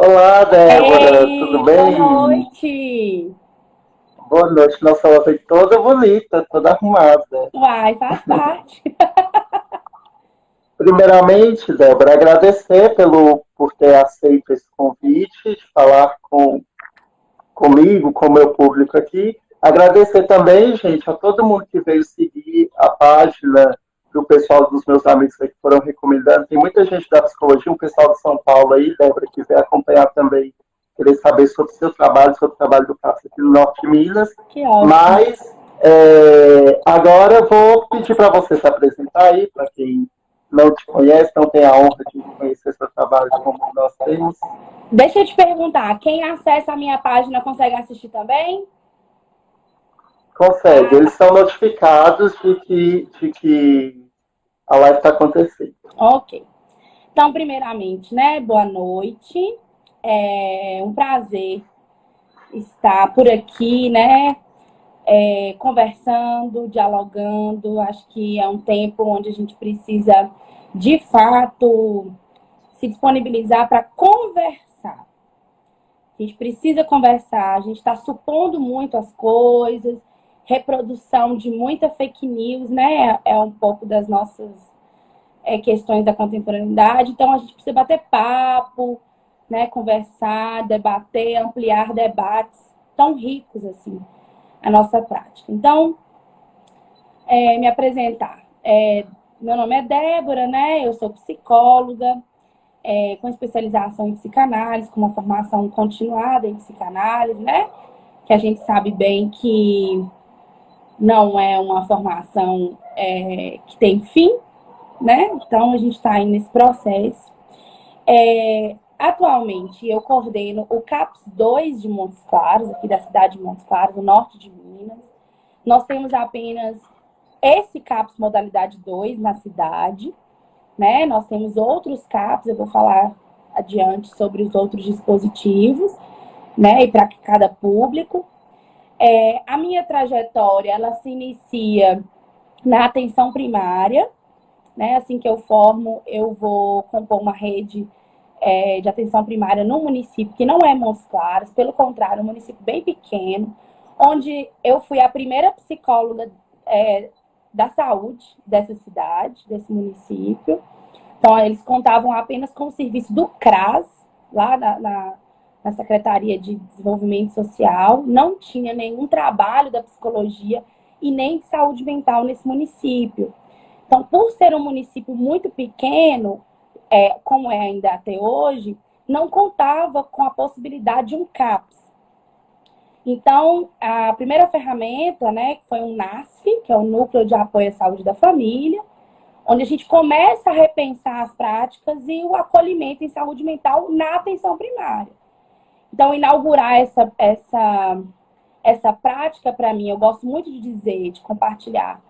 Olá, Débora, tudo Ei, boa bem? noite! Boa noite. Nossa, ela veio toda bonita, toda arrumada. Uai, faz parte. Primeiramente, Débora, agradecer por ter aceito esse convite, de falar comigo, com o meu público aqui. Agradecer também, gente, a todo mundo que veio seguir a página do pessoal dos meus amigos aí que foram recomendando. Tem muita gente da psicologia, um pessoal de São Paulo aí, Débora, que veio acompanhar também, querer saber sobre o seu trabalho, sobre o trabalho do CAPS aqui no Norte de Minas. Que ótimo. Mas agora eu vou pedir para você se apresentar aí, para quem não te conhece, não tem a honra de conhecer seu trabalho como nós temos. Deixa eu te perguntar, quem acessa a minha página consegue assistir também? Consegue. Ah, Eles tá. são notificados de que a live está acontecendo. Ok. Então, primeiramente, né? Boa noite. É um prazer estar por aqui, né? Conversando, dialogando. Acho que é um tempo onde a gente precisa, de fato, se disponibilizar para conversar. A gente precisa conversar, a gente está supondo muito as coisas, reprodução de muita fake news, né? É um pouco das nossas questões da contemporaneidade. Então, a gente precisa bater papo, né? Conversar, debater, ampliar debates tão ricos assim, a nossa prática. Então, me apresentar. Meu nome é Débora, né? Eu sou psicóloga, com especialização em psicanálise, com uma formação continuada em psicanálise, né? Que a gente sabe bem que não é uma formação que tem fim, né? Então a gente está aí nesse processo. Atualmente eu coordeno o CAPS 2 de Montes Claros, aqui da cidade de Montes Claros, no norte de Minas. Nós temos apenas esse CAPS modalidade 2 na cidade, né? Nós temos outros CAPs, eu vou falar adiante sobre os outros dispositivos, né? E para cada público. A minha trajetória, ela se inicia na atenção primária, né? Assim que eu formo, eu vou compor uma rede de atenção primária no município, que não é Montes Claros, pelo contrário, um município bem pequeno, onde eu fui a primeira psicóloga da saúde dessa cidade, desse município. Então, eles contavam apenas com o serviço do CRAS, lá na Secretaria de Desenvolvimento Social, não tinha nenhum trabalho da psicologia e nem de saúde mental nesse município. Então, por ser um município muito pequeno, como é ainda até hoje, não contava com a possibilidade de um CAPS. Então, a primeira ferramenta, né, foi um NASF, que é o Núcleo de Apoio à Saúde da Família, onde a gente começa a repensar as práticas e o acolhimento em saúde mental na atenção primária. Então, inaugurar essa prática, para mim, eu gosto muito de dizer, de compartilhar,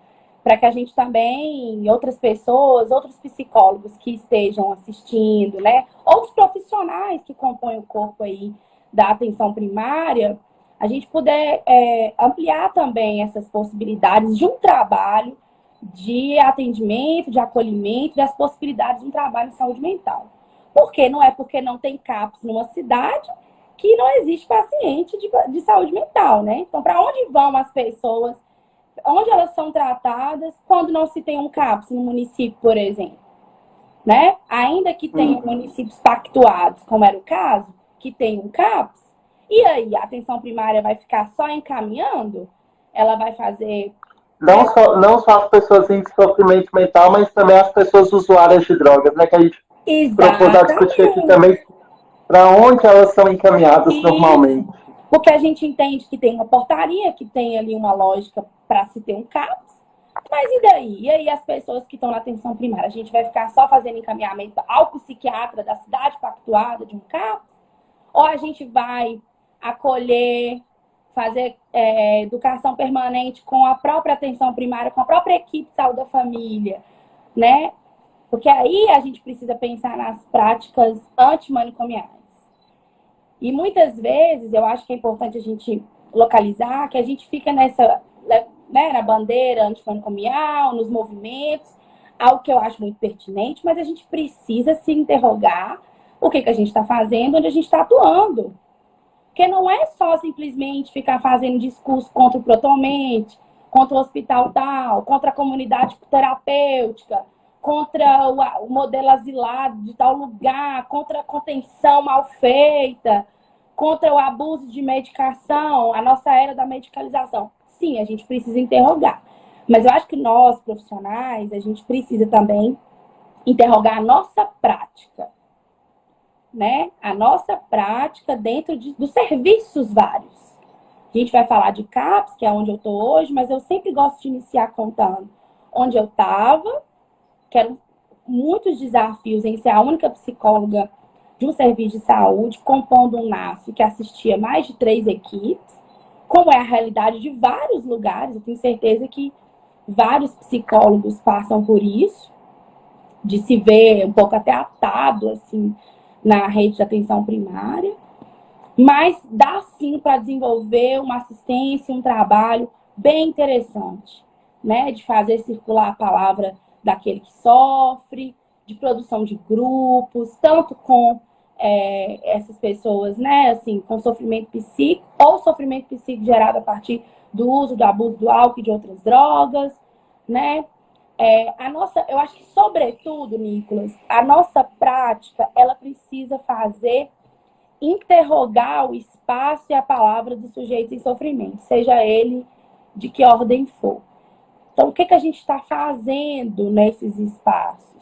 para que a gente também, outras pessoas, outros psicólogos que estejam assistindo, né, outros profissionais que compõem o corpo aí da atenção primária, a gente puder ampliar também essas possibilidades de um trabalho de atendimento, de acolhimento, das possibilidades de um trabalho em saúde mental. Por quê? Não é porque não tem CAPS numa cidade que não existe paciente de saúde mental, né? Então, para onde vão as pessoas, onde elas são tratadas quando não se tem um CAPS no município, por exemplo, né? Ainda que tenham Uhum. municípios pactuados, como era o caso, que tem um CAPS, e aí a atenção primária vai ficar só encaminhando? Ela vai fazer, né? Não só as pessoas em sofrimento mental, mas também as pessoas usuárias de drogas, né? Que a gente propôs a discutir aqui Exatamente. também para onde elas são encaminhadas Isso. normalmente. Porque a gente entende que tem uma portaria, que tem ali uma lógica para se ter um CAPS, mas e daí? E aí as pessoas que estão na atenção primária? A gente vai ficar só fazendo encaminhamento ao psiquiatra da cidade pactuada de um CAPS? Ou a gente vai acolher, fazer educação permanente com a própria atenção primária, com a própria equipe de saúde da família, né? Porque aí a gente precisa pensar nas práticas antimanicomiais. E muitas vezes eu acho que é importante a gente localizar que a gente fica né, na bandeira antimanicomial, nos movimentos, algo que eu acho muito pertinente, mas a gente precisa se interrogar o que a gente está fazendo, onde a gente está atuando. Porque não é só simplesmente ficar fazendo discurso contra o Protomente, contra o hospital tal, contra a comunidade terapêutica, contra o modelo asilado de tal lugar, contra a contenção mal feita, contra o abuso de medicação, a nossa era da medicalização. Sim, a gente precisa interrogar. Mas eu acho que nós, profissionais, a gente precisa também interrogar a nossa prática, né? A nossa prática dentro dos serviços vários. A gente vai falar de CAPS, que é onde eu estou hoje, mas eu sempre gosto de iniciar contando onde eu estava, que eram muitos desafios em ser a única psicóloga de um serviço de saúde, compondo um NASF que assistia mais de 3 equipes, como é a realidade de vários lugares. Eu tenho certeza que vários psicólogos passam por isso, de se ver um pouco até atado, assim, na rede de atenção primária, mas dá sim para desenvolver uma assistência, um trabalho bem interessante, né? De fazer circular a palavra daquele que sofre, de produção de grupos, tanto com essas pessoas, né, assim, com sofrimento psíquico ou sofrimento psíquico gerado a partir do uso, do abuso do álcool e de outras drogas, né? Eu acho que, sobretudo, Nicolas, a nossa prática, ela precisa interrogar o espaço e a palavra dos sujeitos em sofrimento, seja ele de que ordem for. Então, o que a gente está fazendo nesses espaços?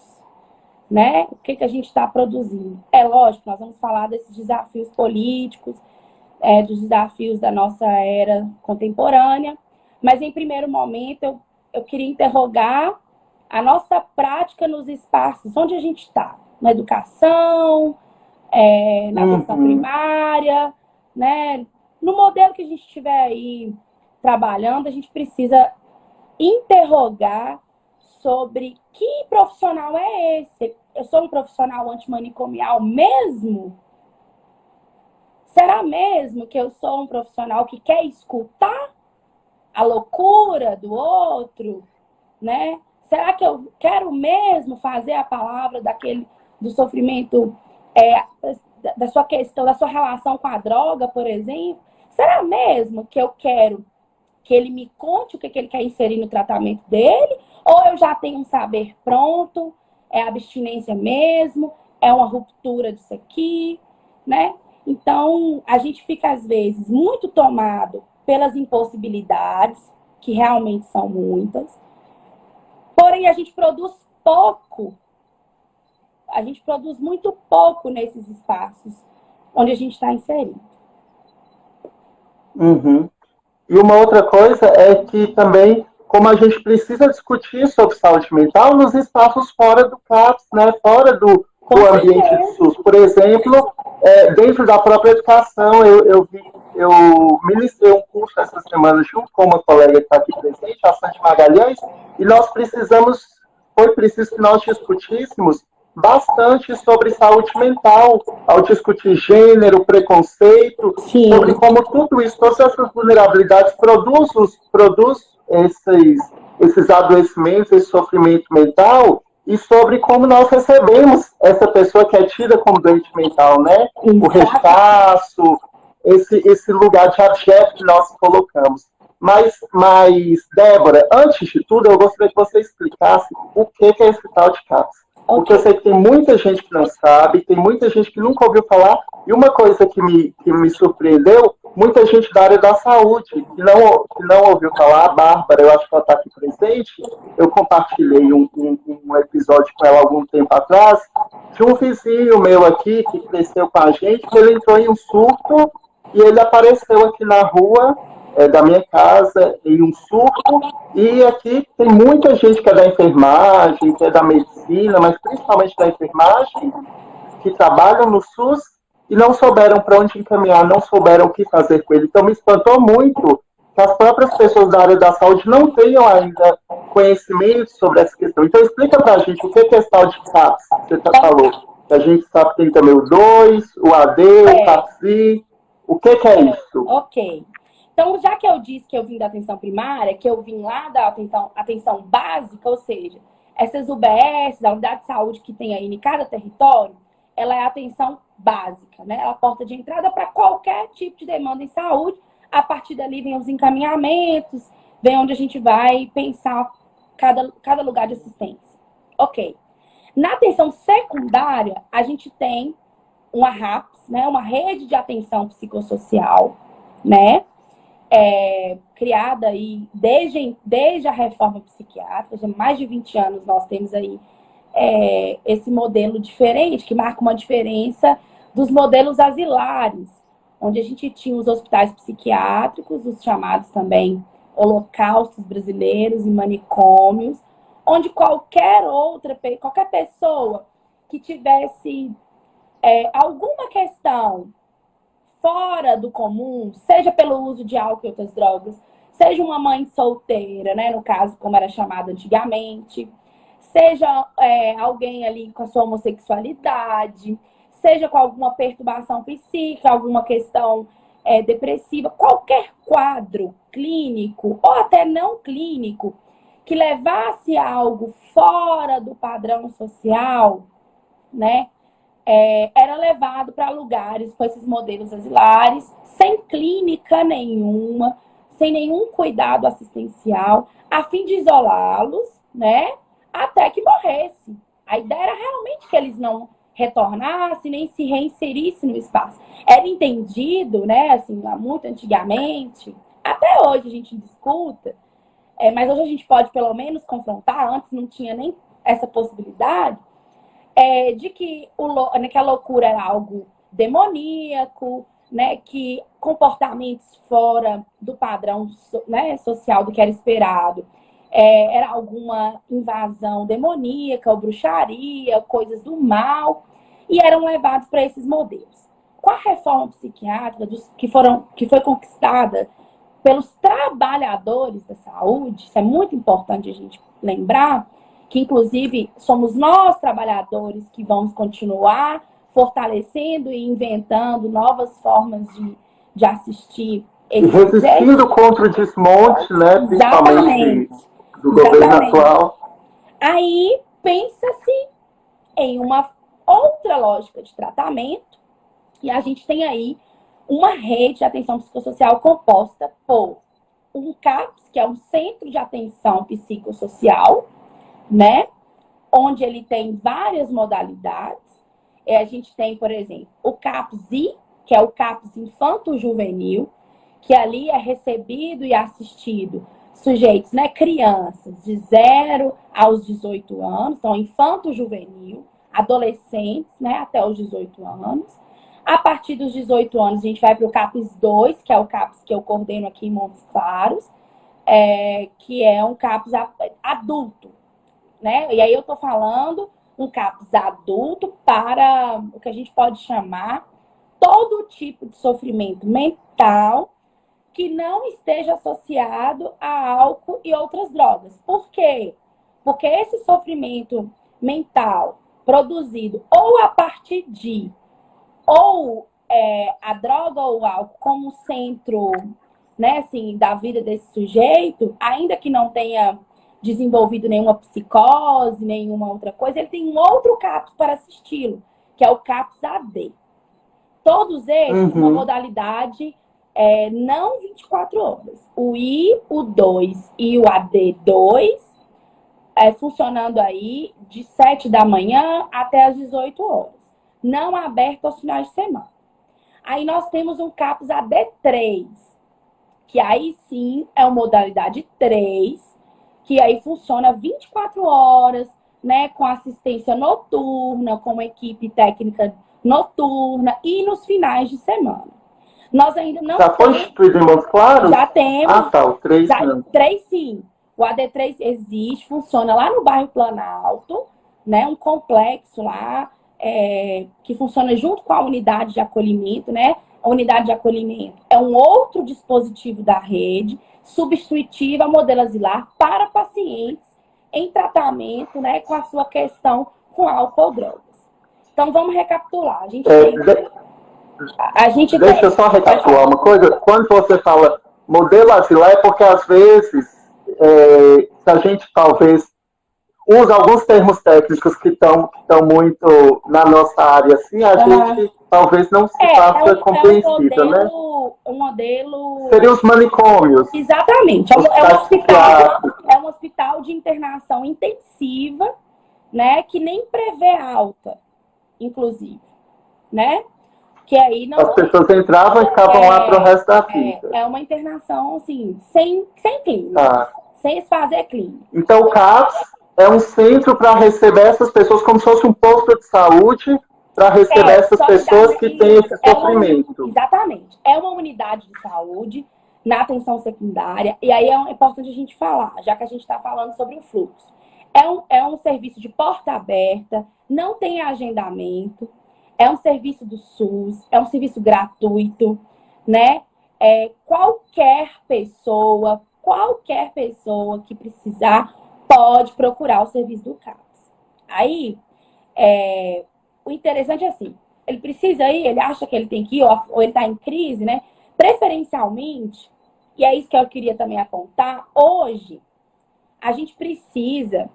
Né? O que a gente está produzindo? É lógico, nós vamos falar desses desafios políticos, dos desafios da nossa era contemporânea, mas, em primeiro momento, eu queria interrogar a nossa prática nos espaços onde a gente está, na educação, na atenção primária, né? No modelo que a gente estiver aí trabalhando, a gente precisa interrogar sobre que profissional é esse. Eu sou um profissional antimanicomial mesmo? Será mesmo que eu sou um profissional que quer escutar a loucura do outro, né? Será que eu quero mesmo fazer a palavra do sofrimento, da sua questão, da sua relação com a droga, por exemplo? Será mesmo que eu quero que ele me conte o que ele quer inserir no tratamento dele? Ou eu já tenho um saber pronto, é abstinência mesmo, é uma ruptura disso aqui, né? Então, a gente fica, às vezes, muito tomado pelas impossibilidades, que realmente são muitas, porém a gente produz pouco, a gente produz muito pouco nesses espaços onde a gente está inserido. Uhum. E uma outra coisa é que também, como a gente precisa discutir sobre saúde mental nos espaços fora do CAPS, né? Fora do ambiente do SUS. Por exemplo, dentro da própria educação, eu ministrei um curso essa semana junto com uma colega que está aqui presente, a Sandy Magalhães, e foi preciso que nós discutíssemos bastante sobre saúde mental, ao discutir gênero, preconceito, sim, sobre como tudo isso, todas essas vulnerabilidades produz esses adoecimentos, esse sofrimento mental, e sobre como nós recebemos essa pessoa que é tida como doente mental, né? Exato. O rechaço, esse lugar de abjeto que nós colocamos. Mas, Débora, antes de tudo, eu gostaria que você explicasse o que é esse tal de CAPS. Porque eu sei que tem muita gente que não sabe, tem muita gente que nunca ouviu falar, e uma coisa que me surpreendeu, muita gente da área da saúde, que não ouviu falar, a Bárbara, eu acho que ela está aqui presente, eu compartilhei um episódio com ela algum tempo atrás, de um vizinho meu aqui, que cresceu com a gente, que ele entrou em um surto, e ele apareceu aqui na rua, da minha casa, em um surto, e aqui tem muita gente que é da enfermagem, que é da medicina, mas principalmente da enfermagem, que trabalham no SUS e não souberam para onde encaminhar, não souberam o que fazer com ele. Então me espantou muito que as próprias pessoas da área da saúde não tenham ainda conhecimento sobre essa questão. Então explica para a gente o que é esse tal de CAPS, que você falou. A gente sabe que tem também o 2, o AD, o CAPSI. O que é isso? Ok. Então, já que eu disse que eu vim da atenção primária, que eu vim lá da atenção básica, ou seja, essas UBS, a unidade de saúde que tem aí em cada território, ela é a atenção básica, né? Ela é a porta de entrada para qualquer tipo de demanda em saúde. A partir dali vem os encaminhamentos, vem onde a gente vai pensar cada lugar de assistência. Ok. Na atenção secundária, a gente tem uma RAPS, né? Uma rede de atenção psicossocial, né? Criada aí desde a reforma psiquiátrica, mais de 20 anos nós temos aí esse modelo diferente, que marca uma diferença dos modelos asilares, onde a gente tinha os hospitais psiquiátricos, os chamados também holocaustos brasileiros e manicômios, onde qualquer pessoa que tivesse alguma questão fora do comum, seja pelo uso de álcool e outras drogas, seja uma mãe solteira, né, no caso, como era chamado antigamente, seja alguém ali com a sua homossexualidade, seja com alguma perturbação psíquica, alguma questão depressiva, qualquer quadro clínico ou até não clínico que levasse a algo fora do padrão social, né, era levado para lugares com esses modelos asilares, sem clínica nenhuma, sem nenhum cuidado assistencial, a fim de isolá-los, né, até que morresse. A ideia era realmente que eles não retornassem, nem se reinserissem no espaço. Era entendido, né, assim, muito antigamente, até hoje a gente discuta, mas hoje a gente pode pelo menos confrontar, antes não tinha nem essa possibilidade, de que a loucura era algo demoníaco, né, que comportamentos fora do padrão, né, social do que era esperado, era alguma invasão demoníaca, ou bruxaria, coisas do mal, e eram levados para esses modelos. Com a reforma psiquiátrica que foi conquistada pelos trabalhadores da saúde, isso é muito importante a gente lembrar, que inclusive somos nós, trabalhadores, que vamos continuar fortalecendo e inventando novas formas de assistir esses resistindo contra o desmonte, né, principalmente do governo atual. Aí pensa-se em uma outra lógica de tratamento, e a gente tem aí uma rede de atenção psicossocial composta por um CAPS, que é um Centro de Atenção Psicossocial, né? Onde ele tem várias modalidades. A gente tem, por exemplo, o CAPS-I, que é o CAPS Infanto-Juvenil, que ali é recebido e assistido sujeitos, né, crianças de 0 aos 18 anos, então infanto-juvenil, adolescentes, né, até os 18 anos. A partir dos 18 anos, a gente vai para o CAPS-2, que é o CAPS que eu coordeno aqui em Montes Claros, que é um CAPS adulto, né? E aí eu estou falando um CAPS adulto para o que a gente pode chamar todo tipo de sofrimento mental que não esteja associado a álcool e outras drogas. Por quê? Porque esse sofrimento mental produzido ou a partir de, ou a droga ou o álcool como centro, né, assim, da vida desse sujeito, ainda que não tenha desenvolvido nenhuma psicose, nenhuma outra coisa, ele tem um outro CAPS para assisti-lo, que é o CAPS-AD. Todos esses, uma modalidade não 24 horas. O I, o 2 e o AD2 funcionando aí de 7 da manhã até as 18 horas. Não aberto aos finais de semana. Aí nós temos um CAPS AD3, que aí sim é uma modalidade 3, que aí funciona 24 horas, né, com assistência noturna, com uma equipe técnica noturna e nos finais de semana. Nós ainda não já foi instituído em Montes Claros? Já temos. Ah, tá, o 3 já, 3 sim. O AD3 existe, funciona lá no bairro Planalto, né, um complexo lá, que funciona junto com a unidade de acolhimento, né? A unidade de acolhimento é um outro dispositivo da rede, substitutivo ao modelo asilar para pacientes em tratamento, né, com a sua questão com álcool ou drogas. Então, vamos recapitular. Deixa eu só recapitular uma coisa. Quando você fala modelo asilar, é porque às vezes, se a gente talvez usa alguns termos técnicos que estão muito na nossa área, assim, a gente talvez não se faça compreensível, né? Um modelo... Seria os manicômios. Exatamente. É um hospital de internação intensiva, né? Que nem prevê alta, inclusive, né? Que aí não... As pessoas entravam e ficavam lá para o resto da vida. É uma internação, assim, sem clínica. Sem se fazer clínica. Então, o CAPS é um centro para receber essas pessoas como se fosse um posto de saúde para receber essas pessoas que têm esse sofrimento. Exatamente. É uma unidade de saúde na atenção secundária. E aí é importante a gente falar, já que a gente está falando sobre o fluxo. É um serviço de porta aberta, não tem agendamento, é um serviço do SUS, é um serviço gratuito, né? Qualquer pessoa que precisar pode procurar o serviço do CAPS. Aí, o interessante é assim, ele precisa ir, ele acha que ele tem que ir, ou ele está em crise, né? Preferencialmente, e é isso que eu queria também apontar, hoje, a gente precisa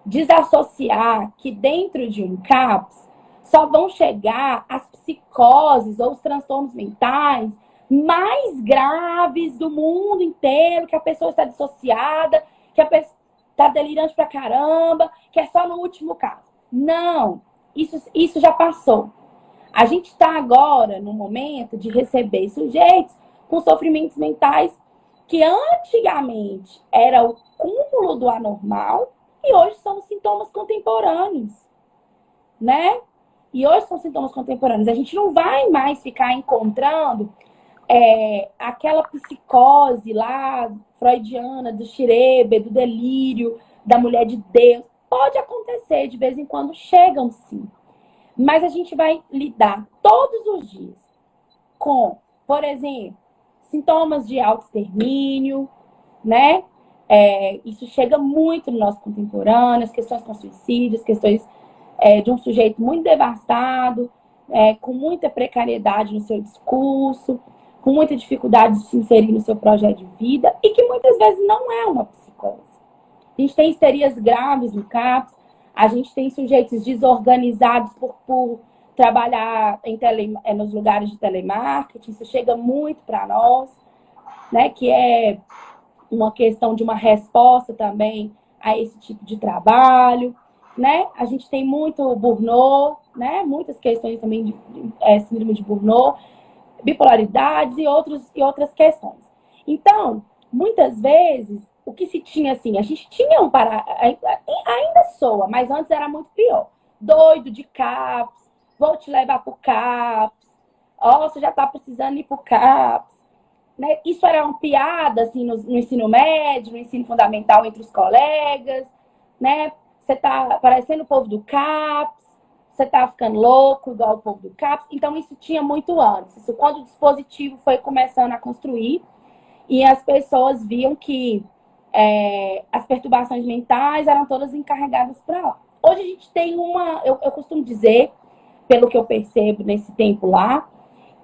desassociar que dentro de um CAPS só vão chegar as psicoses ou os transtornos mentais mais graves do mundo inteiro, que a pessoa está dissociada, que a pessoa está delirante pra caramba, que é só no último caso. Não, isso já passou. A gente está agora no momento de receber sujeitos com sofrimentos mentais que antigamente era o cúmulo do anormal e hoje são sintomas contemporâneos, né? E hoje são sintomas contemporâneos. A gente não vai mais ficar encontrando aquela psicose lá freudiana do Schreber, do delírio, da mulher de Deus. Pode acontecer, de vez em quando chegam sim. Mas a gente vai lidar todos os dias com, por exemplo, sintomas de autoextermínio, né? Isso chega muito no nosso contemporâneo, as questões com suicídios, questões de um sujeito muito devastado, com muita precariedade no seu discurso, com muita dificuldade de se inserir no seu projeto de vida e que muitas vezes não é uma psicose. A gente tem histerias graves no CAPS, a gente tem sujeitos desorganizados por trabalhar nos lugares de telemarketing, isso chega muito para nós, né, que é uma questão de uma resposta também a esse tipo de trabalho, né? A gente tem muito burnout, né? Muitas questões também de síndrome de burnout, bipolaridades e outras questões. Então, muitas vezes, o que se tinha assim, a gente tinha ainda soa, mas antes era muito pior. Doido de CAPS, vou te levar pro CAPS, você já tá precisando ir pro CAPS. Né? Isso era uma piada assim, no ensino médio, no ensino fundamental entre os colegas, né? Você tá parecendo o povo do CAPS, você tá ficando louco igual o povo do CAPS. Então, isso tinha muito antes. Isso quando o dispositivo foi começando a construir e as pessoas viam que as perturbações mentais eram todas encarregadas para lá. Hoje a gente tem eu costumo dizer, pelo que eu percebo nesse tempo lá,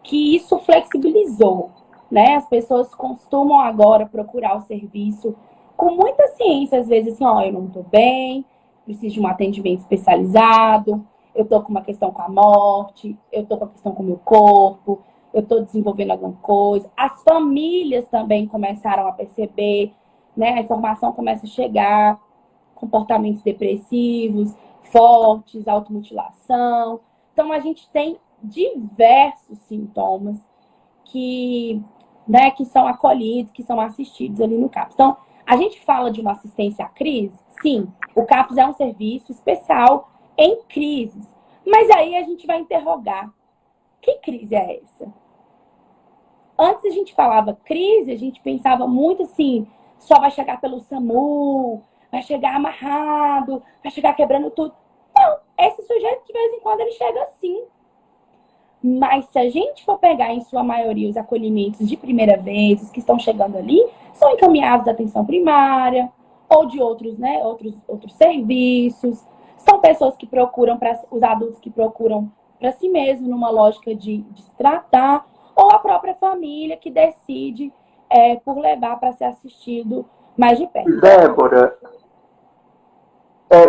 que isso flexibilizou. Né? As pessoas costumam agora procurar o serviço com muita ciência, às vezes assim, eu não estou bem, preciso de um atendimento especializado, eu estou com uma questão com a morte, eu estou com uma questão com o meu corpo, eu estou desenvolvendo alguma coisa. As famílias também começaram a perceber, né? A informação começa a chegar, comportamentos depressivos, fortes, automutilação. Então, a gente tem diversos sintomas que são acolhidos, que são assistidos ali no CAPS. Então, a gente fala de uma assistência à crise? Sim, o CAPS é um serviço especial em crises. Mas aí a gente vai interrogar, que crise é essa? Antes a gente falava crise, a gente pensava muito assim, só vai chegar pelo SAMU, vai chegar amarrado, vai chegar quebrando tudo. Não, esse sujeito de vez em quando ele chega assim. Mas se a gente for pegar, em sua maioria, os acolhimentos de primeira vez, os que estão chegando ali, são encaminhados da atenção primária ou de outros, né, outros serviços. São pessoas que procuram, os adultos que procuram para si mesmo, numa lógica de se tratar, ou a própria família que decide por levar para ser assistido mais de perto. Débora,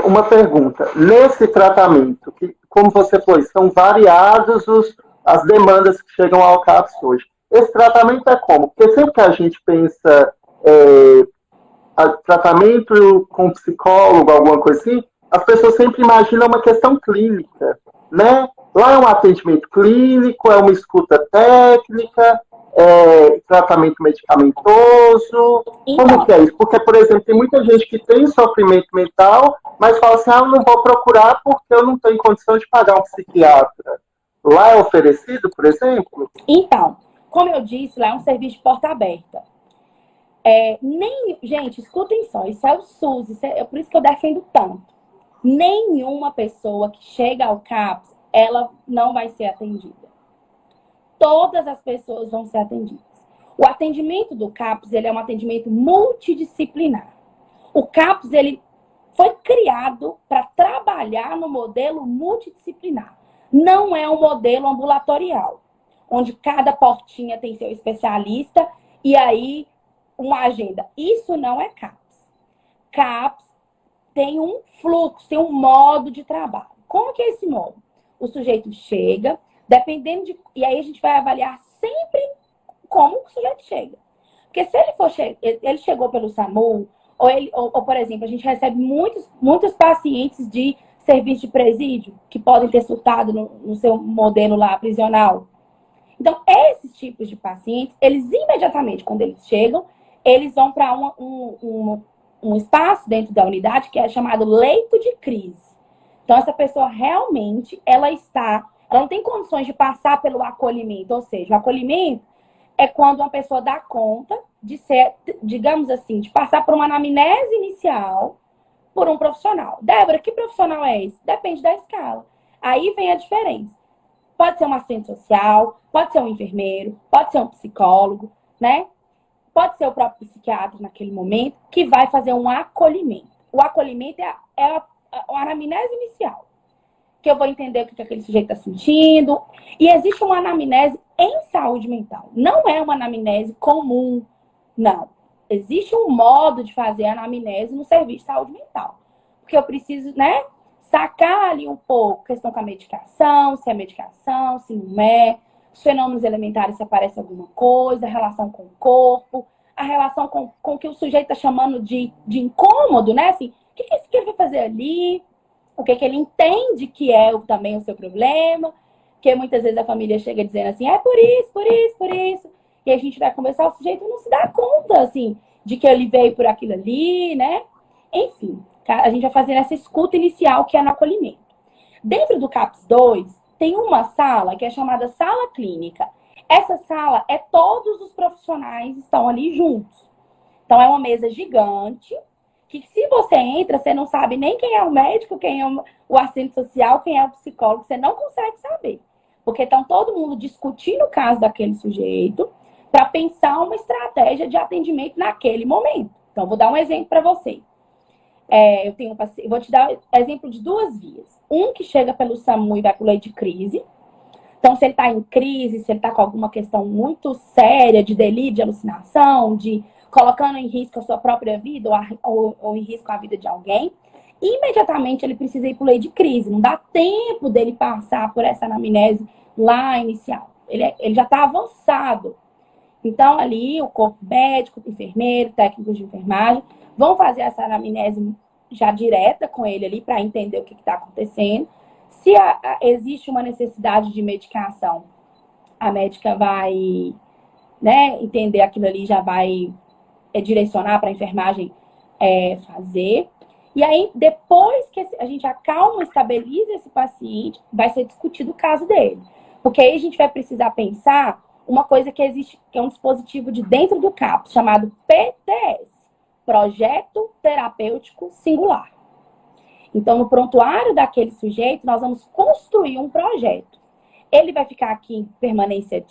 Uma pergunta. Nesse tratamento, que, como você falou, são variados as demandas que chegam ao CAPS hoje. Esse tratamento é como? Porque sempre que a gente pensa tratamento com psicólogo, alguma coisa assim, as pessoas sempre imaginam uma questão clínica, né? Lá é um atendimento clínico, é uma escuta técnica, tratamento medicamentoso. Como que é isso? Porque, por exemplo, tem muita gente que tem sofrimento mental, mas fala assim, eu não vou procurar porque eu não tenho condição de pagar um psiquiatra. Lá é oferecido, por exemplo? Então, como eu disse, lá é um serviço de porta aberta. Gente, escutem só, isso é o SUS, é por isso que eu defendo tanto. Nenhuma pessoa que chega ao CAPS, ela não vai ser atendida. Todas as pessoas vão ser atendidas. O atendimento do CAPS, ele é um atendimento multidisciplinar. O CAPS, ele foi criado para trabalhar no modelo multidisciplinar. Não é um modelo ambulatorial, onde cada portinha tem seu especialista e aí uma agenda. Isso não é CAPS. CAPS tem um fluxo, tem um modo de trabalho. Como que é esse modo? O sujeito chega, dependendo de... E aí a gente vai avaliar sempre como o sujeito chega. Porque se ele chegou pelo SAMU, ou, por exemplo, a gente recebe muitos pacientes de serviço de presídio que podem ter surtado no seu modelo lá prisional. Então, esses tipos de pacientes, eles imediatamente, quando eles chegam, eles vão para um espaço dentro da unidade que é chamado leito de crise. Então, essa pessoa realmente, ela não tem condições de passar pelo acolhimento. Ou seja, o acolhimento é quando uma pessoa dá conta de ser, digamos assim, de passar por uma anamnese inicial por um profissional. Débora, que profissional é esse? Depende da escala. Aí vem a diferença. Pode ser um assistente social, pode ser um enfermeiro, pode ser um psicólogo, né? Pode ser o próprio psiquiatra naquele momento que vai fazer um acolhimento. O acolhimento é a anamnese inicial, que eu vou entender o que aquele sujeito está sentindo. E existe uma anamnese em saúde mental. Não é uma anamnese comum, não. Existe um modo de fazer anamnese no serviço de saúde mental. Porque eu preciso, né, sacar ali um pouco questão com a medicação, se é medicação, se não é, os fenômenos elementares, se aparece alguma coisa, a relação com o corpo, a relação com o que o sujeito está chamando de incômodo, né? Assim, o que ele vai fazer ali? O que ele entende que é também o seu problema? Porque muitas vezes a família chega dizendo assim, é por isso, por isso, por isso. E a gente vai conversar, o sujeito não se dá conta, assim, de que ele veio por aquilo ali, né? Enfim, a gente vai fazendo essa escuta inicial que é no acolhimento. Dentro do CAPS 2, tem uma sala que é chamada sala clínica. Essa sala todos os profissionais estão ali juntos. Então, é uma mesa gigante, que se você entra, você não sabe nem quem é o médico, quem é o assistente social, quem é o psicólogo, você não consegue saber. Porque estão todo mundo discutindo o caso daquele sujeito para pensar uma estratégia de atendimento naquele momento. Então, vou dar um exemplo para você. Vou te dar exemplo de duas vias. Um que chega pelo SAMU e vai para o leito de crise. Então, se ele está em crise, se ele está com alguma questão muito séria de delírio, de alucinação, de colocando em risco a sua própria vida ou em risco a vida de alguém, imediatamente ele precisa ir para o leito de crise. Não dá tempo dele passar por essa anamnese lá inicial. Ele já está avançado. Então, ali, o corpo médico, enfermeiro, técnicos de enfermagem, vão fazer essa anamnese já direta com ele ali para entender o que está acontecendo. Se existe uma necessidade de medicação, a médica vai, né, entender aquilo ali, já vai direcionar para a enfermagem fazer. E aí, depois que a gente acalma, estabiliza esse paciente, vai ser discutido o caso dele. Porque aí a gente vai precisar pensar uma coisa que existe, que é um dispositivo de dentro do CAPS, chamado PTS, Projeto Terapêutico Singular. Então, no prontuário daquele sujeito, nós vamos construir um projeto. Ele vai ficar aqui em permanência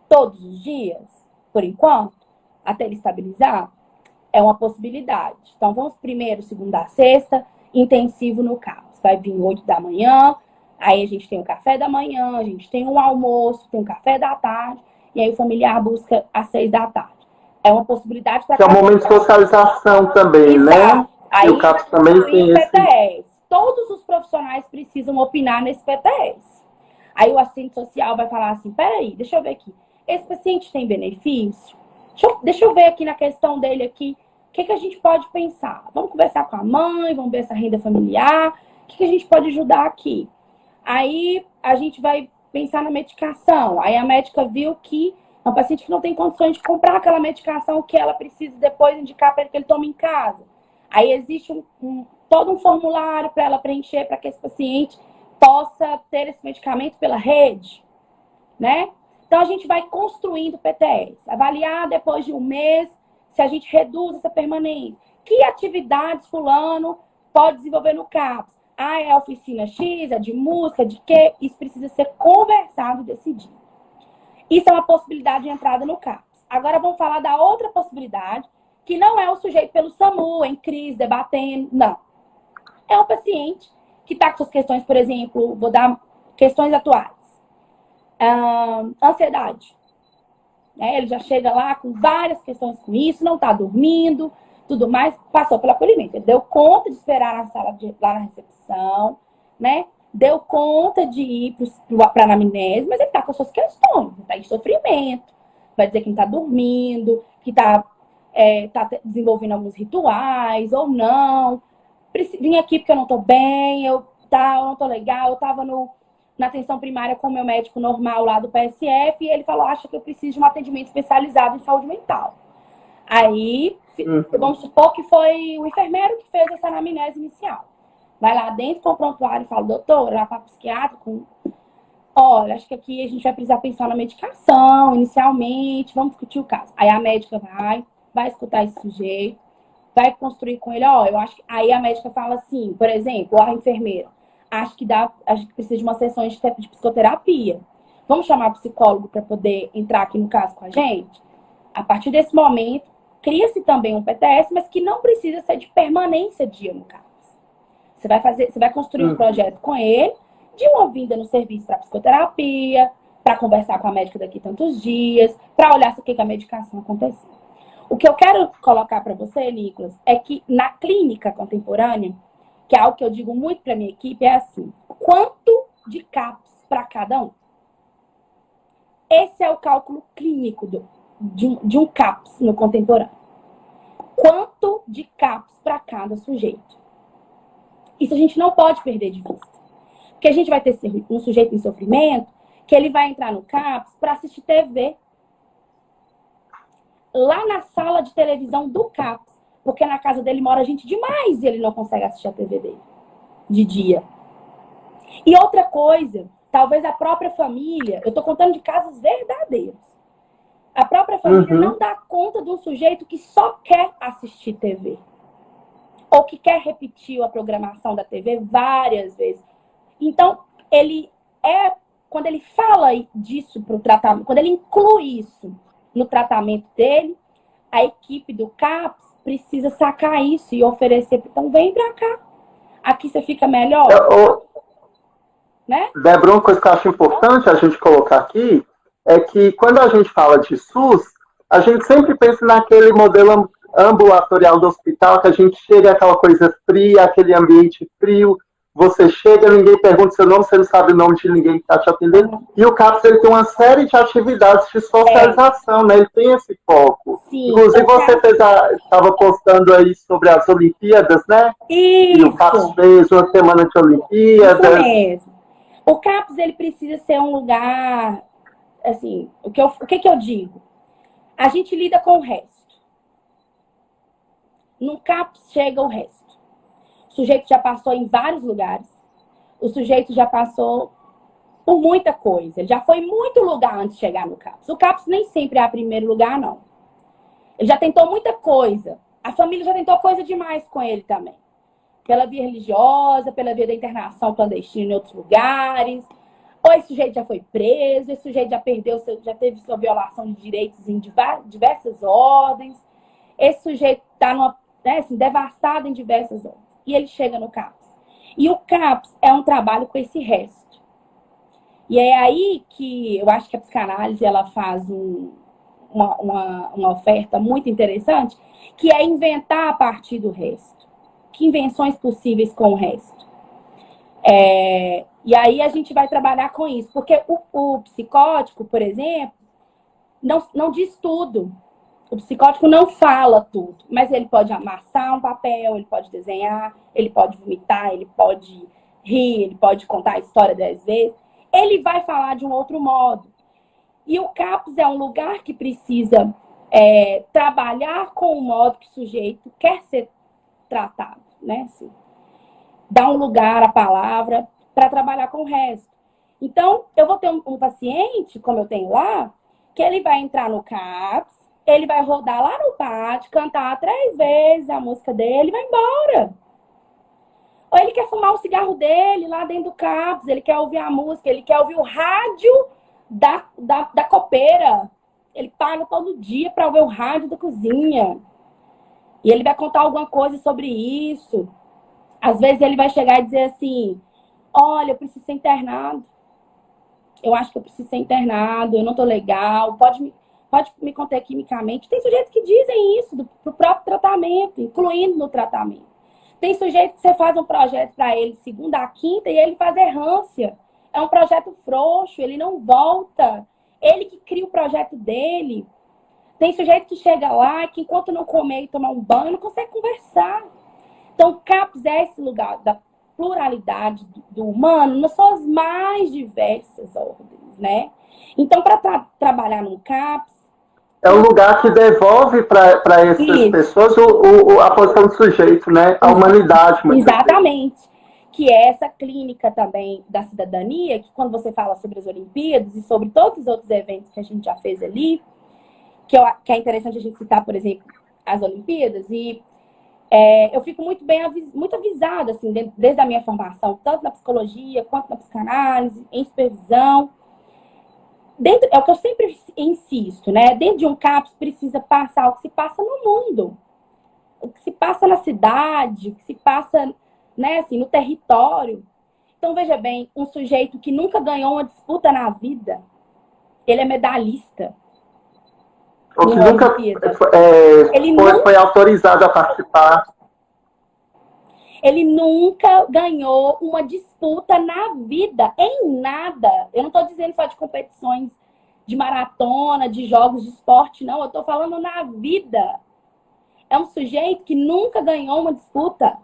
todos os dias, por enquanto, até ele estabilizar? É uma possibilidade. Então, vamos primeiro, segunda a sexta, intensivo no CAPS. Vai vir 8 da manhã, aí a gente tem o café da manhã, a gente tem um almoço, tem o café da tarde, e aí o familiar busca às 6 da tarde. É uma possibilidade para... Que é um momento de socialização também, exato, né? Aí E o CAPS também inclui tem o esse. PTS. Todos os profissionais precisam opinar nesse PTS. Aí o assistente social vai falar assim, peraí, deixa eu ver aqui. Esse paciente tem benefício? Deixa eu ver aqui na questão dele aqui. O que a gente pode pensar? Vamos conversar com a mãe, vamos ver essa renda familiar. O que a gente pode ajudar aqui? Aí a gente vai pensar na medicação. Aí a médica viu que é um paciente que não tem condições de comprar aquela medicação que ela precisa depois indicar para ele que ele tome em casa. Aí existe todo um formulário para ela preencher para que esse paciente possa ter esse medicamento pela rede, né? Então a gente vai construindo o PTS, avaliar depois de um mês se a gente reduz essa permanência. Que atividades fulano pode desenvolver no CAPS? Ah, é a oficina X, é de música, de quê? Isso precisa ser conversado e decidido. Isso é uma possibilidade de entrada no CAPS. Agora vamos falar da outra possibilidade, que não é o sujeito pelo SAMU, em crise, debatendo, não. É um paciente que está com suas questões, por exemplo, vou dar questões atuais. Ansiedade. Ele já chega lá com várias questões com isso, não está dormindo, tudo mais, passou pelo acolhimento. Ele deu conta de esperar na sala, lá na recepção, né? Deu conta de ir para a anamnese, mas ele está com suas questões, está em sofrimento, vai dizer que não está dormindo, que está desenvolvendo alguns rituais ou não. Vim aqui porque eu não estou bem, eu não estou legal, eu estava na atenção primária com o meu médico normal lá do PSF e ele falou, acha que eu preciso de um atendimento especializado em saúde mental. Aí, vamos supor que foi o enfermeiro que fez essa anamnese inicial. Vai lá dentro com o prontuário e fala, doutor, lá para psiquiátrico, olha, acho que aqui a gente vai precisar pensar na medicação inicialmente, vamos discutir o caso. Aí a médica vai escutar esse sujeito, vai construir com ele, eu acho que... Aí a médica fala assim, por exemplo, a enfermeira, acho que precisa de uma sessão de psicoterapia. Vamos chamar o psicólogo para poder entrar aqui no caso com a gente? A partir desse momento, cria-se também um PTS, mas que não precisa ser de permanência dia no caso. Você vai construir um projeto com ele, de uma vinda no serviço para psicoterapia, para conversar com a médica daqui tantos dias, para olhar se o que a medicação aconteceu. O que eu quero colocar para você, Nicolas, é que na clínica contemporânea, que é algo que eu digo muito para minha equipe, é assim, quanto de CAPS para cada um? Esse é o cálculo clínico de um CAPS no contemporâneo. Quanto de CAPS para cada sujeito? Isso a gente não pode perder de vista. Porque a gente vai ter um sujeito em sofrimento que ele vai entrar no CAPS para assistir TV. Lá na sala de televisão do CAPS. Porque na casa dele mora gente demais e ele não consegue assistir a TV dele de dia. E outra coisa, talvez a própria família, eu estou contando de casos verdadeiros. A própria família não dá conta de um sujeito que só quer assistir TV. Ou que quer repetir a programação da TV várias vezes. Então, quando ele fala disso para o tratamento, quando ele inclui isso no tratamento dele, a equipe do CAPS precisa sacar isso e oferecer. Então, vem para cá. Aqui você fica melhor. Né? Débora, uma coisa que eu acho importante a gente colocar aqui é que quando a gente fala de SUS, a gente sempre pensa naquele modelo ambulatorial do hospital, que a gente chega aquela coisa fria, aquele ambiente frio, você chega, ninguém pergunta seu nome, você não sabe o nome de ninguém que está te atendendo. E o CAPS ele tem uma série de atividades de socialização, né? Ele tem esse foco. Sim, inclusive, você estava postando aí sobre as Olimpíadas, né? Isso. E o CAPS fez uma semana de Olimpíadas. Isso mesmo. O CAPS ele precisa ser um lugar, assim, o que eu digo? A gente lida com o resto. No CAPS chega o resto. O sujeito já passou em vários lugares. O sujeito já passou por muita coisa. Ele já foi em muito lugar antes de chegar no CAPS. O CAPS nem sempre é o primeiro lugar, não. Ele já tentou muita coisa. A família já tentou coisa demais com ele também. Pela via religiosa, pela via da internação clandestina em outros lugares. Ou esse sujeito já foi preso, esse sujeito já teve sua violação de direitos em diversas ordens. Esse sujeito está devastado em diversas ordens. E ele chega no CAPS. E o CAPS é um trabalho com esse resto. E é aí que eu acho que a psicanálise ela faz uma oferta muito interessante, que é inventar a partir do resto. que invenções possíveis com o resto. E aí a gente vai trabalhar com isso, porque o psicótico, por exemplo, não diz tudo. O psicótico não fala tudo, mas ele pode amassar um papel, ele pode desenhar, ele pode vomitar, ele pode rir, ele pode contar a história 10 vezes. Ele vai falar de um outro modo. E o CAPS é um lugar que precisa trabalhar com o modo que o sujeito quer ser tratado, né? Assim, dar um lugar à palavra para trabalhar com o resto. Então, eu vou ter um paciente, como eu tenho lá, que ele vai entrar no CAPS, ele vai rodar lá no pátio, cantar 3 vezes a música dele e vai embora. Ou ele quer fumar o cigarro dele lá dentro do CAPS, ele quer ouvir a música, ele quer ouvir o rádio da copeira. Ele paga todo dia para ouvir o rádio da cozinha. E ele vai contar alguma coisa sobre isso. Às vezes ele vai chegar e dizer assim, olha, eu preciso ser internado. Eu acho que eu preciso ser internado, eu não tô legal, pode me conter quimicamente. Tem sujeitos que dizem isso pro próprio tratamento, incluindo no tratamento. Tem sujeito que você faz um projeto para ele segunda a quinta e ele faz errância. É um projeto frouxo, ele não volta. Ele que cria o projeto dele. Tem sujeito que chega lá que enquanto não comer e tomar um banho, não consegue conversar. Então, CAPS é esse lugar da pluralidade do humano nas suas mais diversas ordens, né? Então, para trabalhar no CAPS... É um lugar que devolve para essas pessoas a posição do sujeito, né? A humanidade. Exatamente. Que é essa clínica também da cidadania, que quando você fala sobre as Olimpíadas e sobre todos os outros eventos que a gente já fez ali, que é interessante a gente citar, por exemplo, as Olimpíadas, e eu fico muito avisada, assim, desde a minha formação, tanto na psicologia quanto na psicanálise, em supervisão. É o que eu sempre insisto, né? Dentro de um CAPS precisa passar o que se passa no mundo, o que se passa na cidade, o que se passa, né, assim, no território. Então, veja bem, um sujeito que nunca ganhou uma disputa na vida, ele é medalhista. Ou que nunca foi autorizado a participar. Ele nunca ganhou uma disputa na vida, em nada. Eu não estou dizendo só de competições de maratona, de jogos de esporte, não. Eu estou falando na vida. É um sujeito que nunca ganhou uma disputa.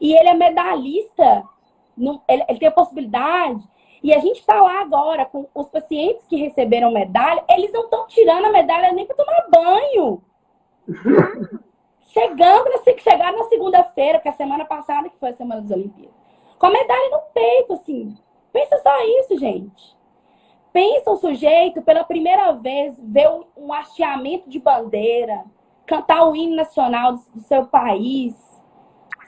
E ele é medalhista. Ele tem a possibilidade. E a gente está lá agora com os pacientes que receberam medalha. Eles não estão tirando a medalha nem para tomar banho. Chegaram na segunda-feira, que é a semana passada, que foi a Semana das Olimpíadas, com a medalha no peito, assim. Pensa só isso, gente. Pensa o sujeito, pela primeira vez, ver um hasteamento de bandeira, cantar o hino nacional do seu país,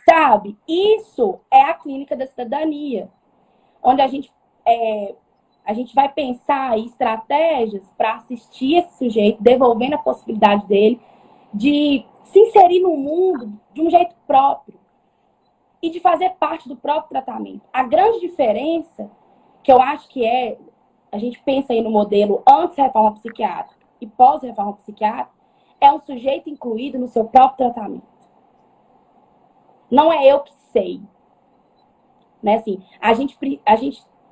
sabe? Isso é a clínica da cidadania, onde a gente vai pensar em estratégias para assistir esse sujeito, devolvendo a possibilidade dele de se inserir no mundo de um jeito próprio e de fazer parte do próprio tratamento. A grande diferença, que eu acho que a gente pensa aí no modelo antes-reforma psiquiátrica e pós-reforma psiquiátrica, é um sujeito incluído no seu próprio tratamento. Não é eu que sei. Né? Assim, a gente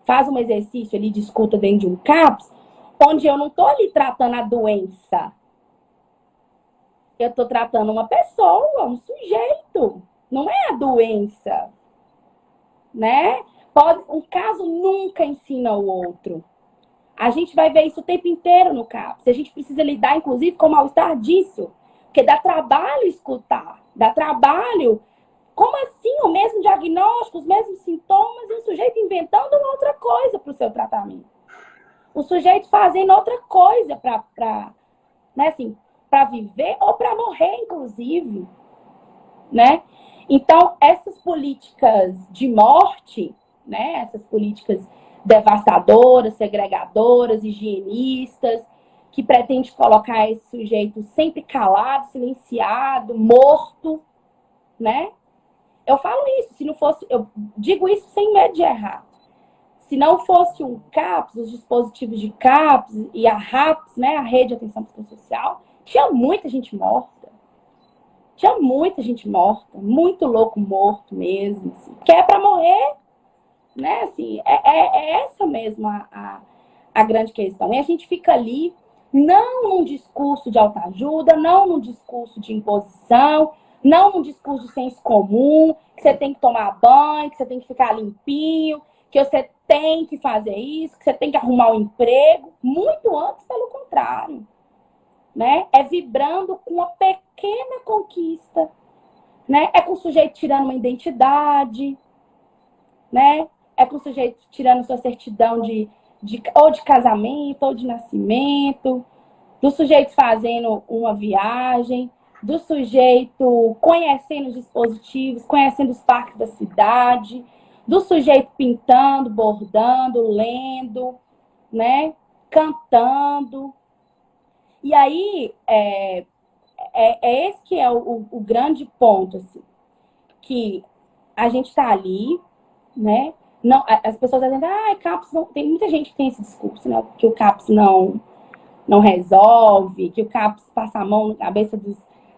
faz um exercício ali de escuta dentro de um CAPS, onde eu não estou ali tratando a doença. Eu estou tratando uma pessoa, um sujeito. Não é a doença. Né? Um caso nunca ensina o outro. A gente vai ver isso o tempo inteiro no CAPS. A gente precisa lidar, inclusive, com o mal-estar disso. Porque dá trabalho escutar. Dá trabalho. Como assim? O mesmo diagnóstico, os mesmos sintomas, e o sujeito inventando uma outra coisa para o seu tratamento. O sujeito fazendo outra coisa para né, assim, para viver ou para morrer, inclusive, né? Então, essas políticas de morte, né, essas políticas devastadoras, segregadoras, higienistas, que pretendem colocar esse sujeito sempre calado, silenciado, morto, né? Eu falo isso, se não fosse, eu digo isso sem medo de errar. Se não fosse um CAPS, os dispositivos de CAPS e a RAPS, né, a Rede de Atenção Psicossocial, tinha muita gente morta. Tinha muita gente morta, muito louco morto mesmo, assim, que é para morrer, né? Assim, é essa mesmo a grande questão. E a gente fica ali, não num discurso de autoajuda, não num discurso de imposição, não num discurso de senso comum, que você tem que tomar banho, que você tem que ficar limpinho, que você tem que fazer isso, que você tem que arrumar um emprego. Muito antes, pelo contrário. Né? É vibrando com uma pequena conquista. Né? É com o sujeito tirando uma identidade, né? É com o sujeito tirando sua certidão ou de casamento, ou de nascimento, do sujeito fazendo uma viagem, do sujeito conhecendo os dispositivos, conhecendo os parques da cidade, do sujeito pintando, bordando, lendo, né? Cantando. E aí, esse que é o grande ponto, assim, que a gente está ali, né? Não, as pessoas dizem, CAPS não... Tem muita gente que tem esse discurso, né? Que o CAPS não resolve, que o CAPS passa a mão na cabeça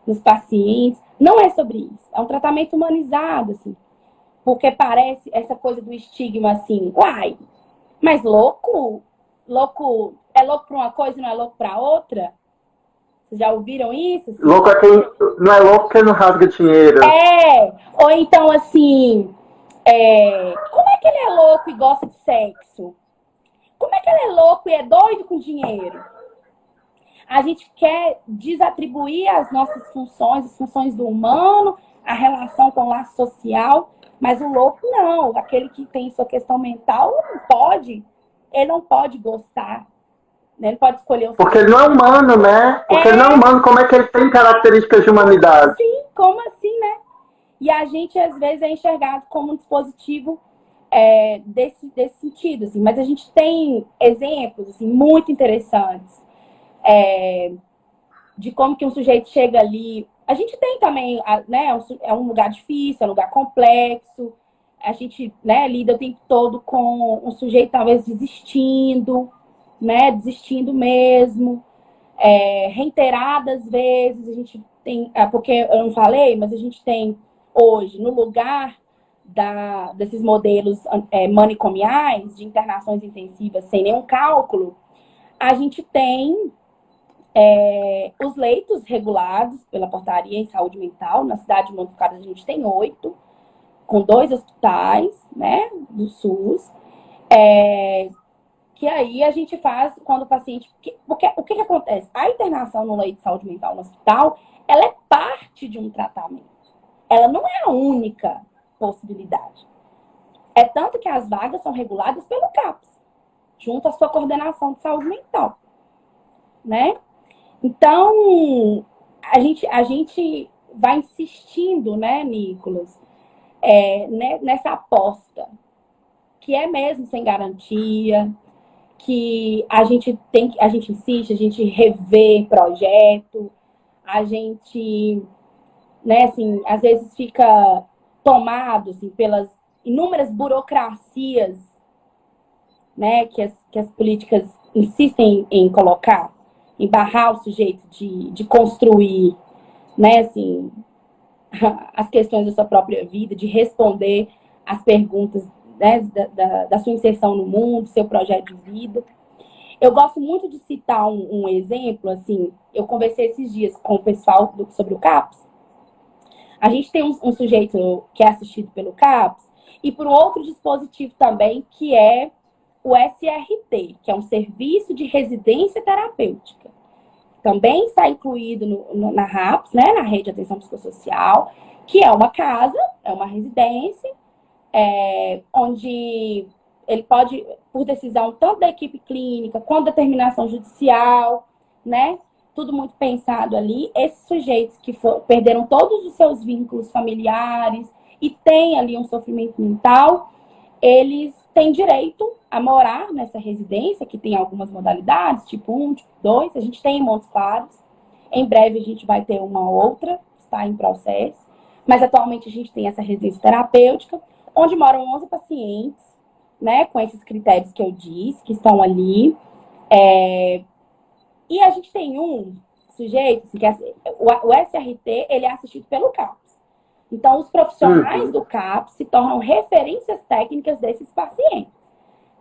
dos pacientes. Não é sobre isso. É um tratamento humanizado, assim. Porque parece essa coisa do estigma, assim, mas louco é louco para uma coisa e não é louco para outra? Vocês já ouviram isso? Assim? Louco é quem não é louco quem não rasga dinheiro. Ou então, assim, como é que ele é louco e gosta de sexo? Como é que ele é louco e é doido com dinheiro? A gente quer desatribuir as nossas funções, as funções do humano, a relação com o laço social, mas o louco não. Aquele que tem sua questão mental ele não pode gostar. Né? Ele pode escolher o Porque ele não é humano, né? Porque ele não é humano, como é que ele tem características de humanidade? Sim, como assim, né? E a gente, às vezes, é enxergado como um dispositivo desse sentido. Assim. Mas a gente tem exemplos assim, muito interessantes de como que um sujeito chega ali. A gente tem também, né? É um lugar difícil, é um lugar complexo. A gente, né, lida o tempo todo com um sujeito talvez desistindo, né? Desistindo mesmo. Reiteradas vezes, a gente tem, porque eu não falei, mas a gente tem hoje, no lugar desses modelos manicomiais de internações intensivas sem nenhum cálculo, a gente tem os leitos regulados pela portaria em saúde mental. Na cidade de Montes Claros a gente tem 8, com 2 hospitais, né, do SUS, que aí a gente faz quando o paciente... Porque o que acontece? A internação no leito de saúde mental no hospital, ela é parte de um tratamento. Ela não é a única possibilidade. É tanto que as vagas são reguladas pelo CAPS, junto à sua coordenação de saúde mental. Né? Então, a gente vai insistindo, né, Nicolas, nessa aposta, que é mesmo sem garantia, que a gente insiste, a gente revê projeto, a gente, né, assim, às vezes fica tomado assim, pelas inúmeras burocracias, né, que as políticas insistem em colocar, em barrar o sujeito de construir, né, assim, as questões da sua própria vida, de responder as perguntas, né, da sua inserção no mundo, seu projeto de vida. Eu gosto muito de citar um exemplo, assim, eu conversei esses dias com o pessoal sobre o CAPS. A gente tem um sujeito que é assistido pelo CAPS e por um outro dispositivo também, que é o SRT, que é um serviço de residência terapêutica. Também está incluído na RAPS, né, na Rede de Atenção Psicossocial, que é uma casa, é uma residência, onde ele pode, por decisão tanto da equipe clínica, quanto da determinação judicial, né? Tudo muito pensado ali. Esses sujeitos que perderam todos os seus vínculos familiares e têm ali um sofrimento mental, eles têm direito a morar nessa residência, que tem algumas modalidades, tipo 1, tipo 2. A gente tem em Montes Claros. Em breve a gente vai ter uma outra, está em processo. Mas atualmente a gente tem essa residência terapêutica, onde moram 11 pacientes, né, com esses critérios que eu disse, que estão ali. E a gente tem sujeito, assim, o SRT, ele é assistido pelo CAPS. Então, os profissionais do CAPS se tornam referências técnicas desses pacientes,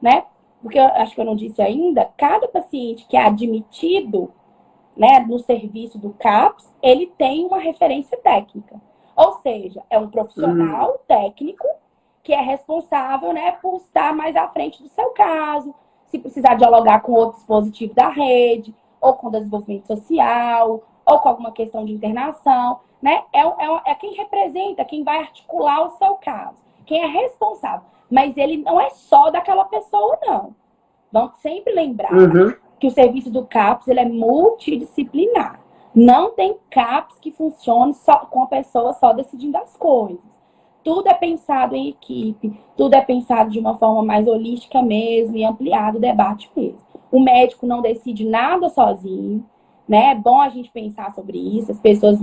né? Porque eu acho que eu não disse ainda, cada paciente que é admitido, né, no serviço do CAPS, ele tem uma referência técnica. Ou seja, é um profissional técnico que é responsável, né, por estar mais à frente do seu caso, se precisar dialogar com outro dispositivo da rede, ou com desenvolvimento social, ou com alguma questão de internação, né? É quem representa, quem vai articular o seu caso, quem é responsável. Mas ele não é só daquela pessoa, não. Vamos sempre lembrar que o serviço do CAPS ele é multidisciplinar. Não tem CAPS que funcione só com a pessoa só decidindo as coisas. Tudo é pensado em equipe, tudo é pensado de uma forma mais holística mesmo e ampliado o debate mesmo. O médico não decide nada sozinho, né? É bom a gente pensar sobre isso. As pessoas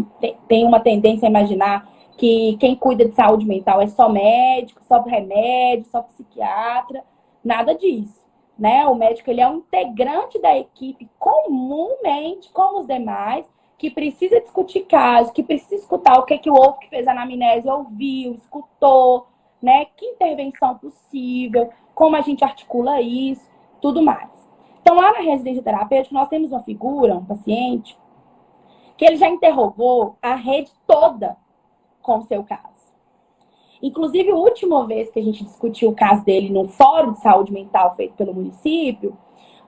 têm uma tendência a imaginar que quem cuida de saúde mental é só médico, só remédio, só psiquiatra. Nada disso. Né? O médico ele é um integrante da equipe comumente como os demais, que precisa discutir casos, que precisa escutar o que o outro que fez a anamnese ouviu, escutou, né? Que intervenção possível, como a gente articula isso, tudo mais. Então, lá na residência terapêutica, nós temos uma figura, um paciente, que ele já interrogou a rede toda com o seu caso. Inclusive, a última vez que a gente discutiu o caso dele no Fórum de Saúde Mental feito pelo município,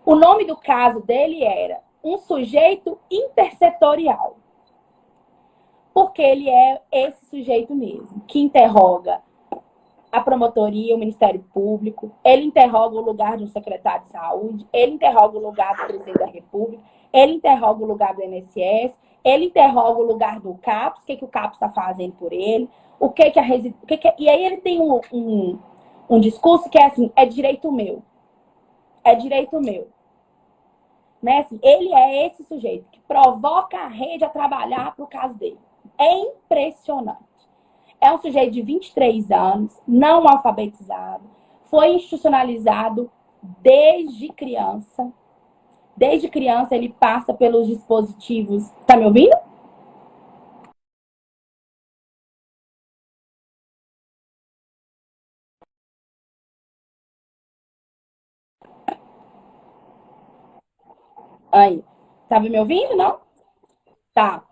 o nome do caso dele era um sujeito intersetorial. Porque ele é esse sujeito mesmo, que interroga a promotoria, o Ministério Público, ele interroga o lugar de um secretário de saúde, ele interroga o lugar do presidente da República, ele interroga o lugar do INSS, ele interroga o lugar do CAPS, o que o CAPS está fazendo por ele, e aí ele tem um discurso que é assim, é direito meu. É direito meu. Né? Assim, ele é esse sujeito que provoca a rede a trabalhar para o caso dele. É impressionante. É um sujeito de 23 anos, não alfabetizado, foi institucionalizado desde criança. Desde criança ele passa pelos dispositivos. Tá me ouvindo? Aí. Tava me ouvindo, não? Tá.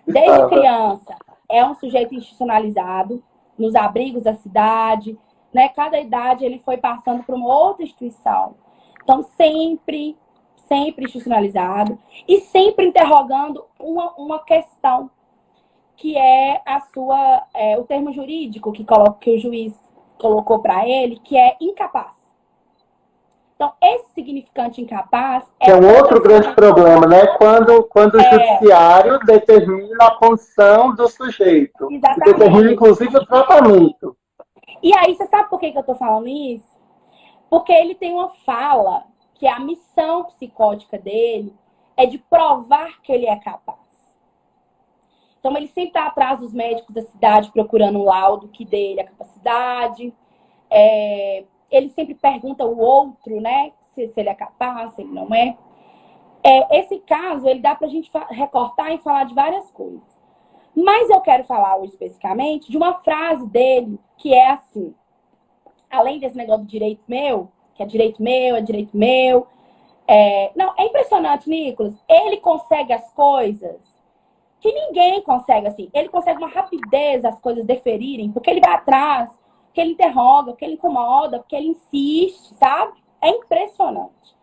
Desde criança é um sujeito institucionalizado nos abrigos da cidade, né? Cada idade ele foi passando por uma outra instituição. Então, sempre institucionalizado e sempre interrogando uma questão que é o termo jurídico que o juiz colocou para ele, que é incapaz. Então, esse significante incapaz é um outro grande problema, né? Quando o judiciário determina a condição do sujeito. Exatamente. E determina, inclusive, o tratamento. E aí, você sabe por que eu estou falando isso? Porque ele tem uma fala que a missão psicótica dele é de provar que ele é capaz. Então, ele sempre está atrás dos médicos da cidade procurando um laudo que dê ele a capacidade. Ele sempre pergunta ao outro, né? Se ele é capaz, se ele não é. Esse caso, ele dá para a gente recortar e falar de várias coisas. Mas eu quero falar hoje especificamente de uma frase dele que é assim. Além desse negócio do direito meu, que é direito meu, é direito meu. Não, é impressionante, Nicolas. Ele consegue as coisas que ninguém consegue, assim. Ele consegue uma rapidez as coisas deferirem, porque ele vai atrás, porque ele interroga, porque ele incomoda, porque ele insiste, sabe? É impressionante.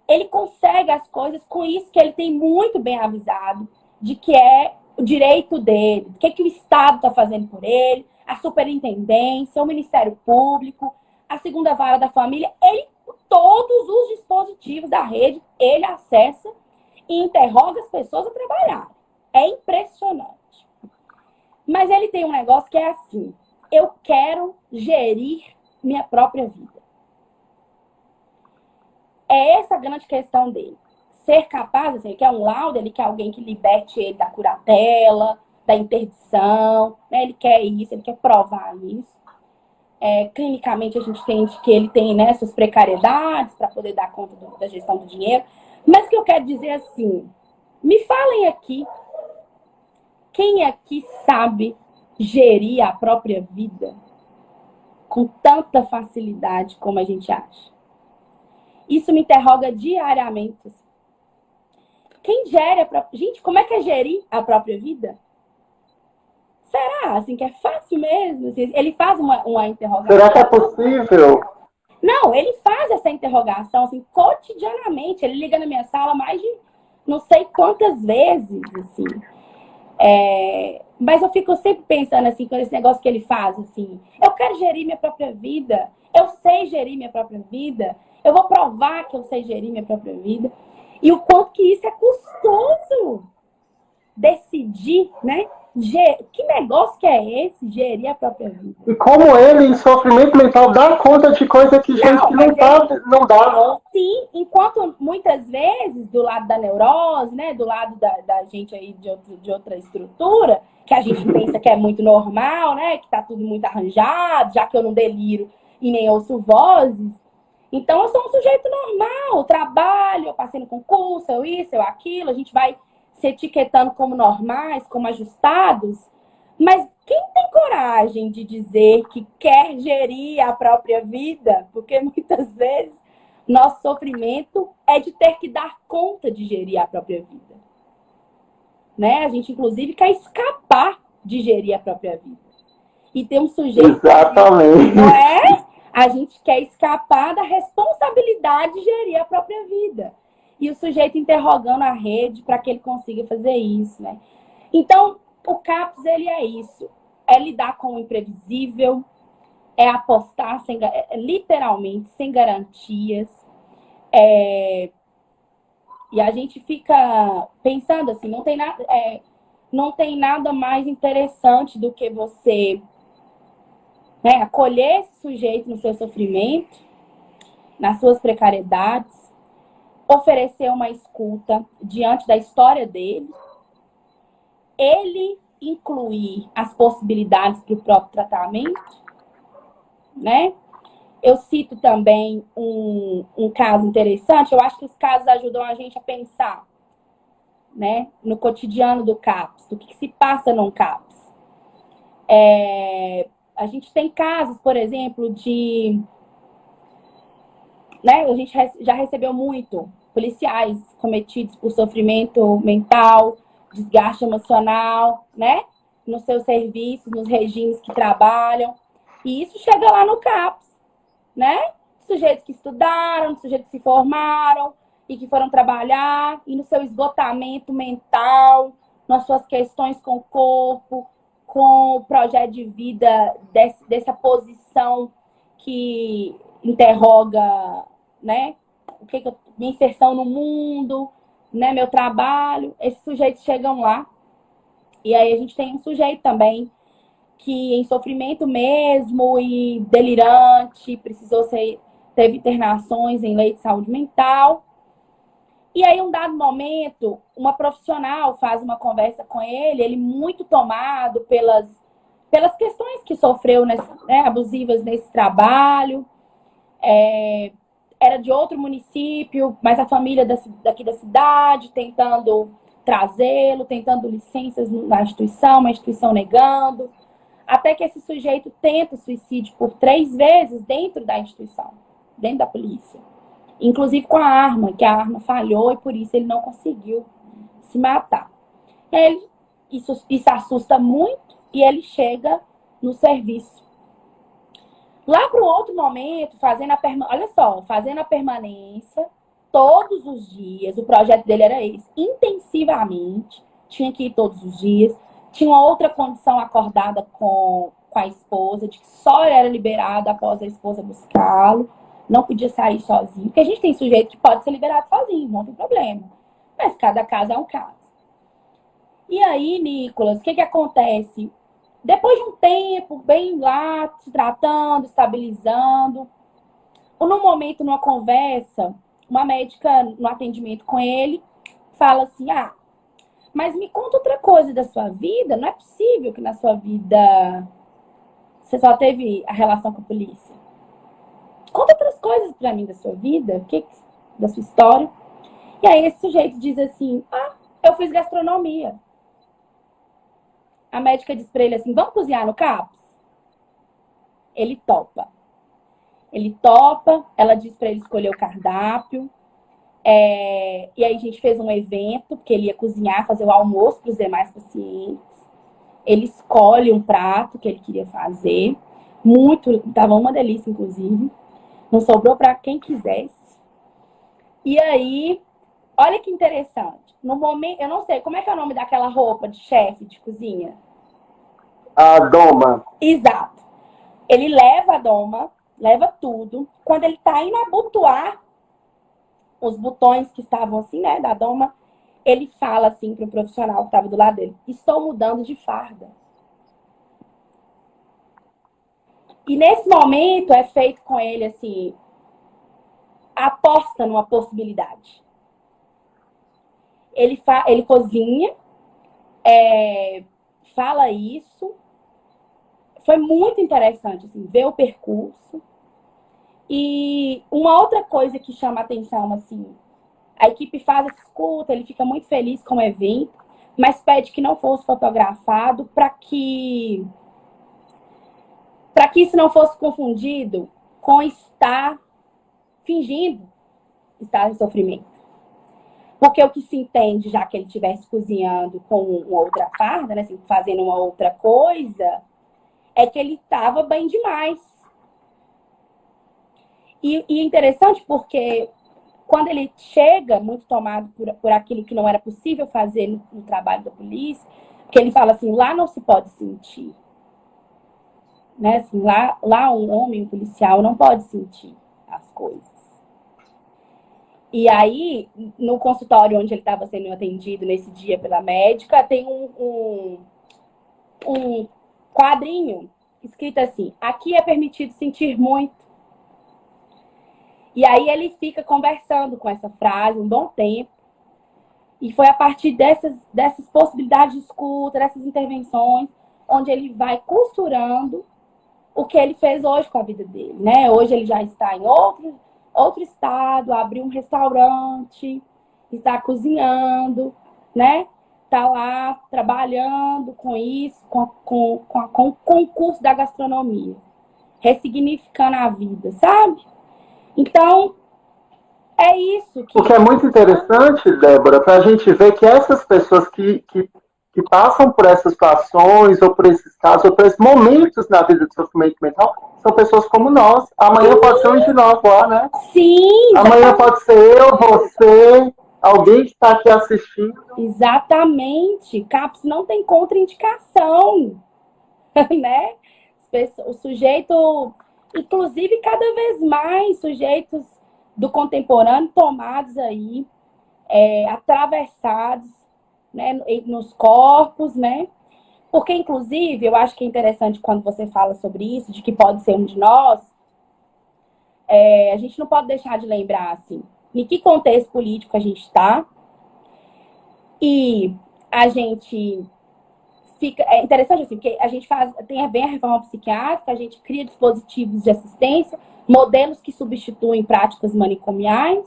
Ele consegue as coisas com isso que ele tem muito bem avisado de que é o direito dele, o que o Estado está fazendo por ele, a superintendência, o Ministério Público, a segunda vara da família, todos os dispositivos da rede, ele acessa e interroga as pessoas a trabalhar. É impressionante. Mas ele tem um negócio que é assim, eu quero gerir minha própria vida. É essa a grande questão dele. Ser capaz, assim, ele quer um laudo, ele quer alguém que liberte ele da curatela, da interdição, né? Ele quer isso, ele quer provar isso. Clinicamente, a gente entende que ele tem, né, essas precariedades para poder dar conta da gestão do dinheiro. Mas o que eu quero dizer assim, Me falem aqui, quem aqui sabe gerir a própria vida com tanta facilidade como a gente acha? Isso me interroga diariamente. Quem gere a própria... Gente, como é que é gerir a própria vida? Será, assim, que é fácil mesmo? Assim, ele faz uma interrogação. Será que é possível? Não, ele faz essa interrogação, assim, cotidianamente. Ele liga na minha sala mais de não sei quantas vezes, assim. Mas eu fico sempre pensando, assim, com esse negócio que ele faz, assim. Eu quero gerir minha própria vida. Eu sei gerir minha própria vida. Eu vou provar que eu sei gerir minha própria vida. E o quanto que isso é custoso. Decidir, né? Que negócio que é esse? Gerir a própria vida. E como ele, em sofrimento mental, dá conta de coisa que gente que não dá, não. Sim, enquanto muitas vezes, do lado da neurose, né? Do lado da gente aí de outra estrutura, que a gente pensa que é muito normal, né? Que tá tudo muito arranjado, já que eu não deliro e nem ouço vozes. Então, eu sou um sujeito normal, eu trabalho, eu passei no concurso, eu isso, eu aquilo, a gente vai se etiquetando como normais, como ajustados, mas quem tem coragem de dizer que quer gerir a própria vida? Porque muitas vezes nosso sofrimento é de ter que dar conta de gerir a própria vida. Né? A gente, inclusive, quer escapar de gerir a própria vida. E tem um sujeito... Exatamente. Não é? A gente quer escapar da responsabilidade de gerir a própria vida. E o sujeito interrogando a rede para que ele consiga fazer isso, né? Então, o CAPS, ele é isso. É lidar com o imprevisível, é apostar literalmente, sem garantias. E a gente fica pensando assim, não tem nada mais interessante do que você, né, acolher esse sujeito no seu sofrimento, nas suas precariedades, oferecer uma escuta diante da história dele, ele incluir as possibilidades para o próprio tratamento, né? Eu cito também um caso interessante, eu acho que os casos ajudam a gente a pensar, né, no cotidiano do CAPS, do que se passa num CAPS. A gente tem casos, por exemplo, né, a gente já recebeu muito policiais cometidos por sofrimento mental, desgaste emocional, né? Nos seus serviços, nos regimes que trabalham. E isso chega lá no CAPS, né? Sujeitos que estudaram, sujeitos que se formaram e que foram trabalhar, e no seu esgotamento mental, nas suas questões com o corpo, com o projeto de vida, dessa posição que interroga, né? O que minha inserção no mundo, né? Meu trabalho. Esses sujeitos chegam lá. E aí a gente tem um sujeito também que em sofrimento mesmo e delirante, teve internações em lei de saúde mental. E aí, um dado momento, uma profissional faz uma conversa com ele muito tomado pelas questões que sofreu, né, abusivas nesse trabalho. Era de outro município, mas a família daqui da cidade tentando trazê-lo, tentando licenças na instituição, uma instituição negando, até que esse sujeito tenta o suicídio por 3 vezes dentro da instituição, dentro da polícia. Inclusive com a arma, que a arma falhou e por isso ele não conseguiu se matar. Isso assusta muito e ele chega no serviço. Lá para o outro momento, fazendo a permanência todos os dias. O projeto dele era esse, intensivamente, tinha que ir todos os dias. Tinha uma outra condição acordada com a esposa, de que só era liberado após a esposa buscá-lo, não podia sair sozinho. Porque a gente tem sujeito que pode ser liberado sozinho, não tem problema. Mas cada caso é um caso. E aí, Nicolas, o que acontece? Depois de um tempo, bem lá, se tratando, estabilizando, num momento, numa conversa, uma médica, no atendimento com ele, fala assim, mas me conta outra coisa da sua vida. Não é possível que na sua vida você só teve a relação com a polícia. Conta outras coisas pra mim da sua vida, da sua história. E aí esse sujeito diz assim, Eu fiz gastronomia. A médica disse pra ele assim, vamos cozinhar no CAPS? Ele topa. Ele topa, ela disse pra ele escolher o cardápio. E aí a gente fez um evento, porque ele ia cozinhar, fazer o almoço para os demais pacientes. Ele escolhe um prato que ele queria fazer. Tava uma delícia, inclusive. Não sobrou para quem quisesse. E aí, olha que interessante. No momento, eu não sei, como é que é o nome daquela roupa de chefe de cozinha? A doma. Exato. Ele leva a doma, leva tudo. Quando ele tá indo abotoar os botões que estavam assim, né, da doma, ele fala assim pro profissional que estava do lado dele, estou mudando de farda. E nesse momento é feito com ele, assim, aposta numa possibilidade. Ele cozinha, fala isso. Foi muito interessante, assim, ver o percurso. E uma outra coisa que chama a atenção, assim, a equipe faz essa escuta, ele fica muito feliz com o evento, mas pede que não fosse fotografado para que isso não fosse confundido com estar fingindo estar em sofrimento. Porque o que se entende, já que ele estivesse cozinhando com uma outra farda, né, assim, fazendo uma outra coisa, é que ele estava bem demais. E interessante porque quando ele chega, muito tomado por aquilo que não era possível fazer no trabalho da polícia, que ele fala assim, lá não se pode sentir. Né? Assim, lá um homem, um policial, não pode sentir as coisas. E aí, no consultório onde ele estava sendo atendido nesse dia pela médica, tem um quadrinho escrito assim, aqui é permitido sentir muito. E aí ele fica conversando com essa frase um bom tempo. E foi a partir dessas possibilidades de escuta, dessas intervenções, onde ele vai costurando o que ele fez hoje com a vida dele, né? Hoje ele já está em outro estado, abriu um restaurante, está cozinhando, né? Está lá trabalhando com isso, com o concurso da gastronomia, ressignificando a vida, sabe? Então, é isso que... O que é muito interessante, Débora, para a gente ver que essas pessoas que passam por essas situações, ou por esses casos, ou por esses momentos na vida de sofrimento mental, são pessoas como nós. Amanhã pode ser um de nós lá, né? Sim, amanhã pode ser eu, você, alguém que está aqui assistindo. Exatamente. CAPS não tem contraindicação, né? O sujeito, inclusive cada vez mais sujeitos do contemporâneo tomados aí, atravessados, né, nos corpos, né? Porque, inclusive, eu acho que é interessante quando você fala sobre isso, de que pode ser um de nós, a gente não pode deixar de lembrar, assim, em que contexto político a gente está. E a gente fica... É interessante, assim, porque a gente tem a reforma psiquiátrica, a gente cria dispositivos de assistência, modelos que substituem práticas manicomiais,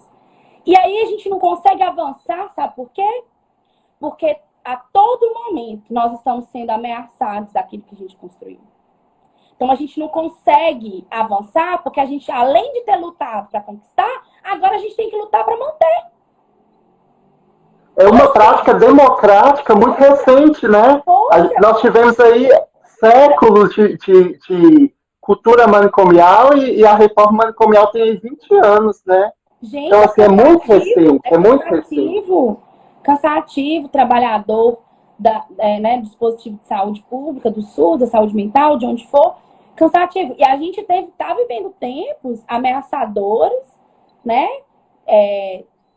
e aí a gente não consegue avançar, sabe por quê? Porque a todo momento nós estamos sendo ameaçados daquilo que a gente construiu. Então a gente não consegue avançar porque a gente, além de ter lutado para conquistar, agora a gente tem que lutar para manter. É uma prática democrática muito recente, né? Nós tivemos aí séculos de cultura manicomial e a reforma manicomial tem 20 anos, né? Gente, então, assim, é muito recente. É muito recente. Cansativo, trabalhador né, do dispositivo de saúde pública, do SUS, da saúde mental, de onde for, cansativo. E a gente tá vivendo tempos ameaçadores, né?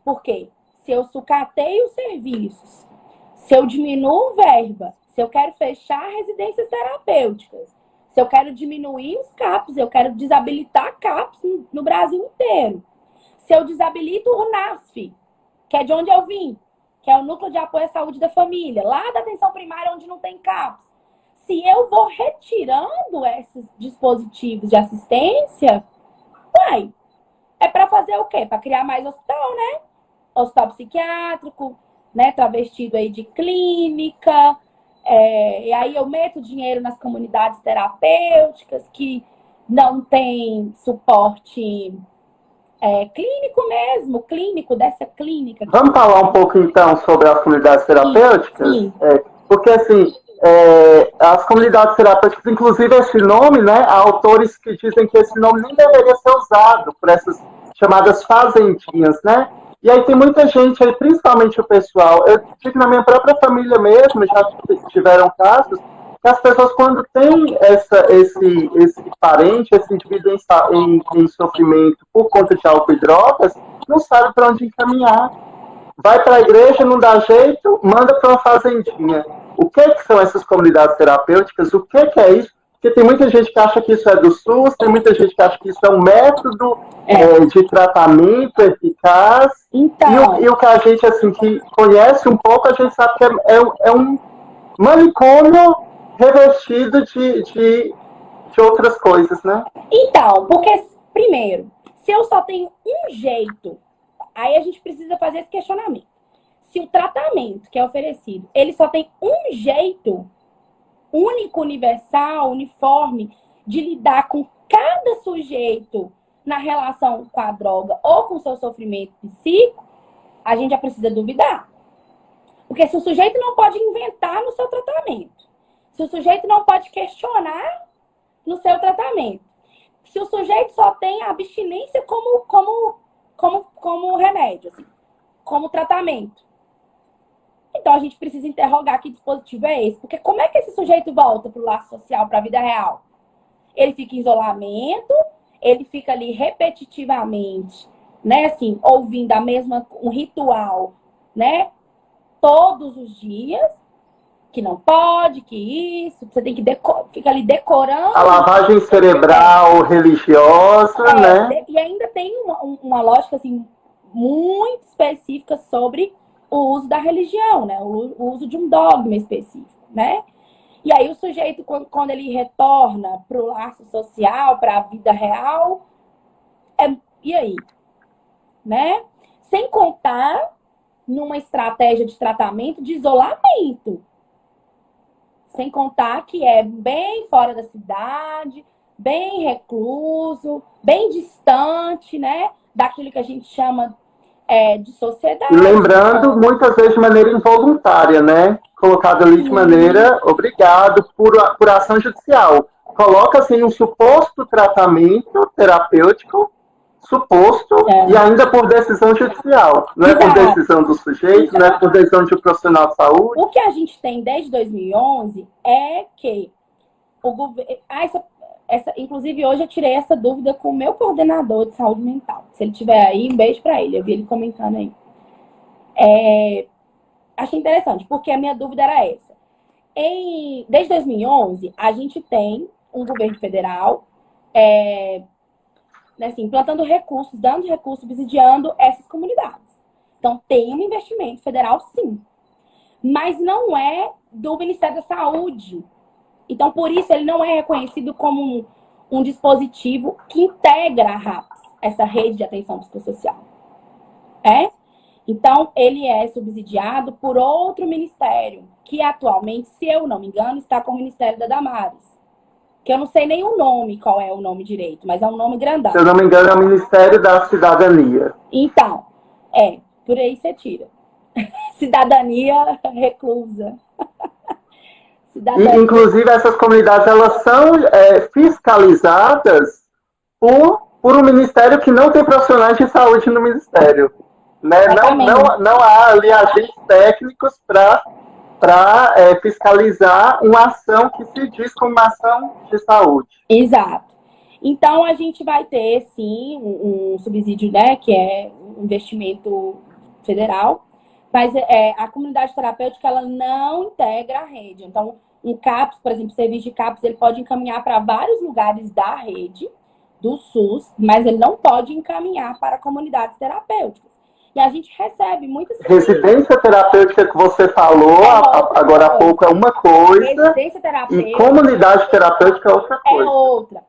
Por quê? Se eu sucateio os serviços, se eu diminuo verba, se eu quero fechar residências terapêuticas, se eu quero diminuir os CAPs, eu quero desabilitar CAPs no Brasil inteiro. Se eu desabilito o NASF, que é de onde eu vim, que é o Núcleo de Apoio à Saúde da Família, lá da atenção primária onde não tem CAPs. Se eu vou retirando esses dispositivos de assistência, é para fazer o quê? Para criar mais hospital, né? Hospital psiquiátrico, né, travestido aí de clínica, e aí eu meto dinheiro nas comunidades terapêuticas que não tem suporte clínico mesmo, clínico dessa clínica. Vamos falar um pouco, então, sobre as comunidades terapêuticas? Sim. Porque, assim, as comunidades terapêuticas, inclusive esse nome, né, há autores que dizem que esse nome nem deveria ser usado por essas chamadas fazendinhas, né? E aí tem muita gente aí, principalmente o pessoal, eu digo na minha própria família mesmo, já tiveram casos, que as pessoas, quando têm esse parente, esse indivíduo em sofrimento por conta de álcool e drogas, não sabe para onde encaminhar. Vai para a igreja, não dá jeito, manda para uma fazendinha. O que são essas comunidades terapêuticas? O que é isso? Porque tem muita gente que acha que isso é do SUS, tem muita gente que acha que isso é um método de tratamento eficaz. Então, e o que a gente, assim, que conhece um pouco, a gente sabe que é um manicômio revestido de outras coisas, né? Então, porque, primeiro, se eu só tenho um jeito, aí a gente precisa fazer esse questionamento. Se o tratamento que é oferecido, ele só tem um jeito único, universal, uniforme, de lidar com cada sujeito na relação com a droga ou com o seu sofrimento psíquico, a gente já precisa duvidar. Porque se o sujeito não pode inventar no seu tratamento, se o sujeito não pode questionar no seu tratamento, se o sujeito só tem a abstinência como remédio, assim, como tratamento, então a gente precisa interrogar que dispositivo é esse. Porque como é que esse sujeito volta para o laço social, para a vida real? Ele fica em isolamento, ele fica ali repetitivamente, né, assim, ouvindo um ritual, né, todos os dias, que não pode, que isso, você tem que fica ali decorando. A lavagem cerebral religiosa, né? E ainda tem uma lógica, assim, muito específica sobre o uso da religião, né? O uso de um dogma específico, né? E aí o sujeito, quando ele retorna para o laço social, para a vida real, e aí? Né? Sem contar numa estratégia de tratamento de isolamento. Sem contar que é bem fora da cidade, bem recluso, bem distante, né? Daquilo que a gente chama de sociedade. E lembrando, muitas vezes de maneira involuntária, né? Colocado ali de maneira, obrigado, por ação judicial. Coloca-se em um suposto tratamento terapêutico, suposto, e ainda por decisão judicial. Não é por decisão do sujeito, não é por decisão de um profissional de saúde. O que a gente tem desde 2011 é que o governo... inclusive, hoje eu tirei essa dúvida com o meu coordenador de saúde mental. Se ele estiver aí, um beijo para ele. Eu vi ele comentando aí. Achei interessante, porque a minha dúvida era essa. Desde 2011, a gente tem um governo federal assim, implantando recursos, dando recursos, subsidiando essas comunidades. Então, tem um investimento federal, sim. Mas não é do Ministério da Saúde. Então, por isso, ele não é reconhecido como um dispositivo que integra a RAPS, essa rede de atenção psicossocial. Então, ele é subsidiado por outro ministério, que atualmente, se eu não me engano, está com o Ministério da Damares. Que eu não sei nem o nome, qual é o nome direito, mas é um nome grandão. Se eu não me engano, é o Ministério da Cidadania. Então, por aí você tira. Cidadania reclusa. E, inclusive, essas comunidades, elas são fiscalizadas por um ministério que não tem profissionais de saúde no ministério. Né? Não há ali agentes técnicos para fiscalizar uma ação que se diz como uma ação de saúde. Exato. Então, a gente vai ter, sim, um subsídio, né, que é um investimento federal, mas a comunidade terapêutica, ela não integra a rede. Então, um CAPS, por exemplo, o serviço de CAPS, ele pode encaminhar para vários lugares da rede, do SUS, mas ele não pode encaminhar para comunidades terapêuticas. E a gente recebe muitas... Residência terapêutica que você falou agora há pouco é uma coisa, residência terapêutica, e comunidade terapêutica é outra coisa. É outra.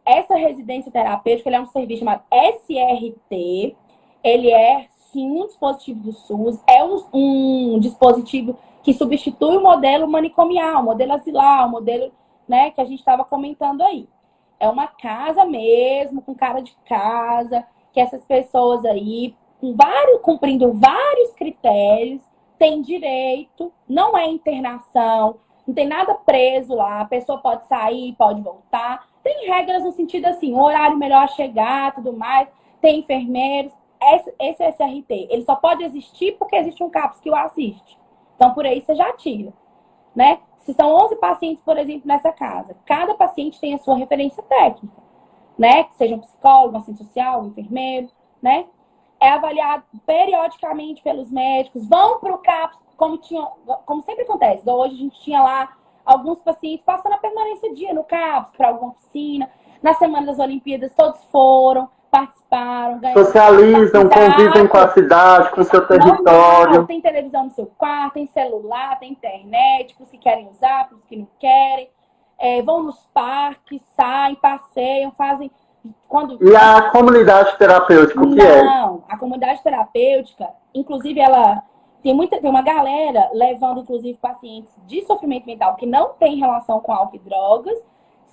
Essa residência terapêutica, ele é um serviço chamado SRT, ele é sim um dispositivo do SUS, é um dispositivo que substitui o modelo manicomial, o modelo asilar, o modelo, né, que a gente estava comentando aí. É uma casa mesmo, com cara de casa, que essas pessoas aí, cumprindo vários critérios, têm direito, não é internação, não tem nada preso lá, a pessoa pode sair, pode voltar. Tem regras no sentido assim, o horário melhor a chegar, tudo mais, tem enfermeiros. Esse SRT, ele só pode existir porque existe um CAPS que o assiste. Então, por aí você já tira, né? Se são 11 pacientes, por exemplo, nessa casa, cada paciente tem a sua referência técnica, né? Que seja um psicólogo, um assistente social, um enfermeiro, né? É avaliado periodicamente pelos médicos, vão para o CAPS, como sempre acontece. Então, hoje a gente tinha lá alguns pacientes passando a permanência dia no CAPS para alguma oficina. Na Semana das Olimpíadas, todos foram, participaram, ganharam. Socializam, convivem com a cidade, com o seu território. Normal, tem televisão no seu quarto, tem celular, tem internet, para os que querem usar, para os que não querem. Vão nos parques, saem, passeiam, fazem... E a comunidade terapêutica, o que é? Não, a comunidade terapêutica, inclusive, ela tem uma galera levando, inclusive, pacientes de sofrimento mental que não tem relação com álcool e drogas,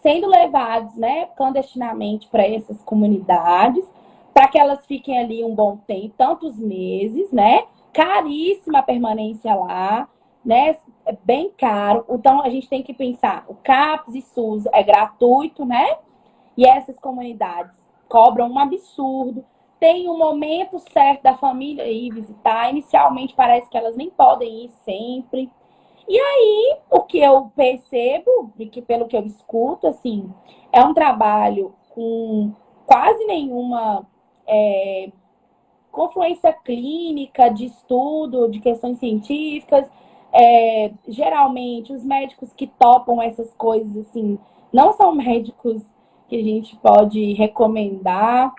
sendo levados, né, clandestinamente para essas comunidades, para que elas fiquem ali um bom tempo, tantos meses, né? Caríssima a permanência lá, né? É bem caro. Então, a gente tem que pensar, o CAPS e SUS é gratuito, né? E essas comunidades cobram um absurdo. Tem um momento certo da família ir visitar. Inicialmente parece que elas nem podem ir sempre. E aí, o que eu percebo, e que pelo que eu escuto, assim, é um trabalho com quase nenhuma confluência clínica, de estudo, de questões científicas. Geralmente, os médicos que topam essas coisas, assim, não são médicos que a gente pode recomendar,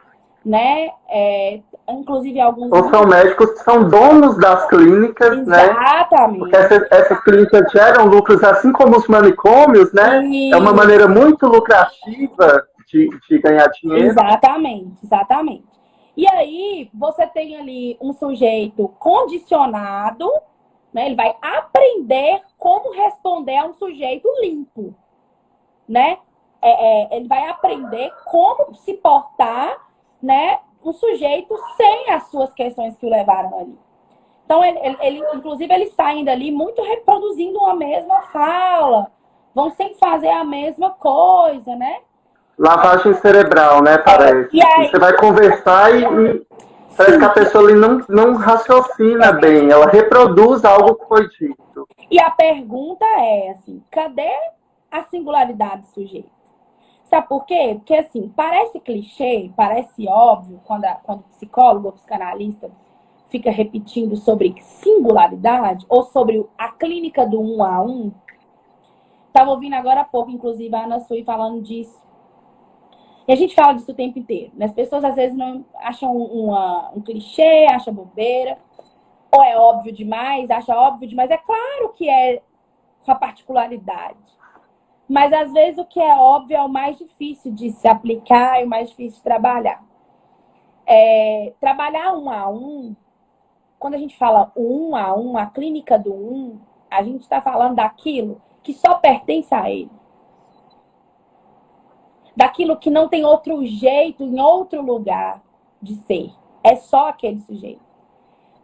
né? Inclusive alguns... Ou são médicos que são donos das clínicas, né? Exatamente. Porque essas clínicas geram lucros, assim como os manicômios, né? É uma maneira muito lucrativa de ganhar dinheiro. Exatamente. E aí, você tem ali um sujeito condicionado, né? Ele vai aprender como responder a um sujeito limpo, né? Ele vai aprender como se portar, né? Um sujeito sem as suas questões que o levaram ali. Então, inclusive, eles saem dali muito reproduzindo uma mesma fala. Vão sempre fazer a mesma coisa, né? Lavagem cerebral, né? Parece. E aí, você vai conversar e parece que a pessoa ali não raciocina bem. Ela reproduz algo que foi dito. E a pergunta é assim, cadê a singularidade do sujeito? Sabe por quê? Porque, assim, parece clichê, parece óbvio, quando o psicólogo ou psicanalista fica repetindo sobre singularidade, ou sobre a clínica do 1 a 1. Estava ouvindo agora há pouco, inclusive, a Ana Sui falando disso. E a gente fala disso o tempo inteiro. As pessoas, às vezes, não acham um clichê, acham bobeira, ou é óbvio demais, acha óbvio demais. É claro que é com a particularidade. Mas, às vezes, o que é óbvio é o mais difícil de se aplicar e o mais difícil de trabalhar. Trabalhar 1 a 1, quando a gente fala 1 a 1, a clínica do 1, a gente está falando daquilo que só pertence a ele. Daquilo que não tem outro jeito, em outro lugar de ser. É só aquele sujeito.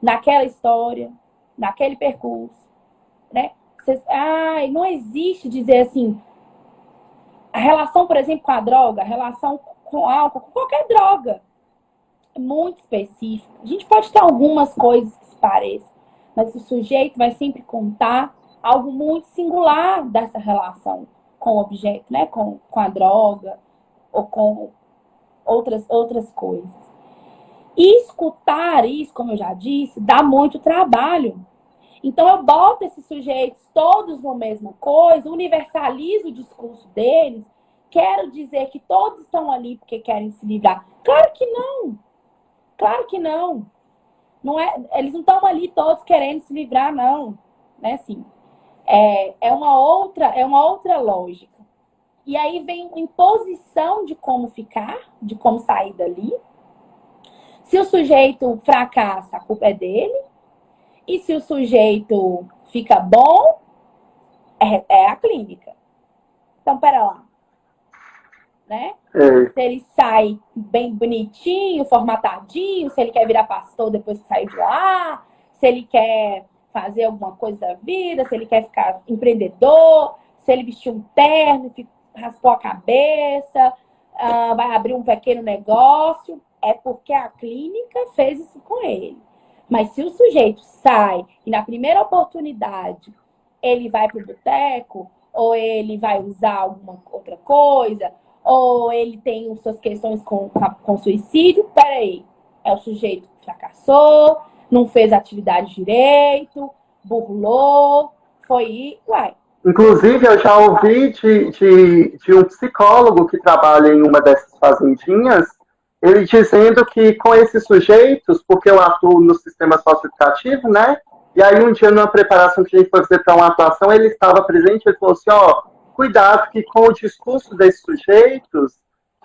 Naquela história, naquele percurso, né? Não existe dizer assim, a relação, por exemplo, com a droga, a relação com álcool, com qualquer droga. É muito específica. A gente pode ter algumas coisas que se pareçam, mas o sujeito vai sempre contar algo muito singular dessa relação com o objeto, né? Com a droga ou com outras coisas. E escutar isso, como eu já disse, dá muito trabalho. Então, eu boto esses sujeitos todos na mesma coisa, universalizo o discurso deles, quero dizer que todos estão ali porque querem se livrar. Claro que não. Claro que não. Eles não estão ali todos querendo se livrar, não. Né? Assim, é uma outra lógica. E aí vem uma imposição de como ficar, de como sair dali. Se o sujeito fracassa, a culpa é dele. E se o sujeito fica bom, é a clínica. Então, pera lá. Né? É. Se ele sai bem bonitinho, formatadinho, se ele quer virar pastor depois que sair de lá, se ele quer fazer alguma coisa da vida, se ele quer ficar empreendedor, se ele vestir um terno, raspou a cabeça, vai abrir um pequeno negócio, é porque a clínica fez isso com ele. Mas se o sujeito sai e na primeira oportunidade ele vai para o boteco, ou ele vai usar alguma outra coisa, ou ele tem suas questões com suicídio, peraí, é o sujeito que fracassou, não fez atividade direito, burlou, foi uai. Inclusive, eu já ouvi de um psicólogo que trabalha em uma dessas fazendinhas, ele dizendo que com esses sujeitos, porque eu atuo no sistema socioeducativo, né? E aí um dia, numa preparação que a gente foi fazer para uma atuação, ele estava presente, ele falou assim, ó, cuidado que com o discurso desses sujeitos,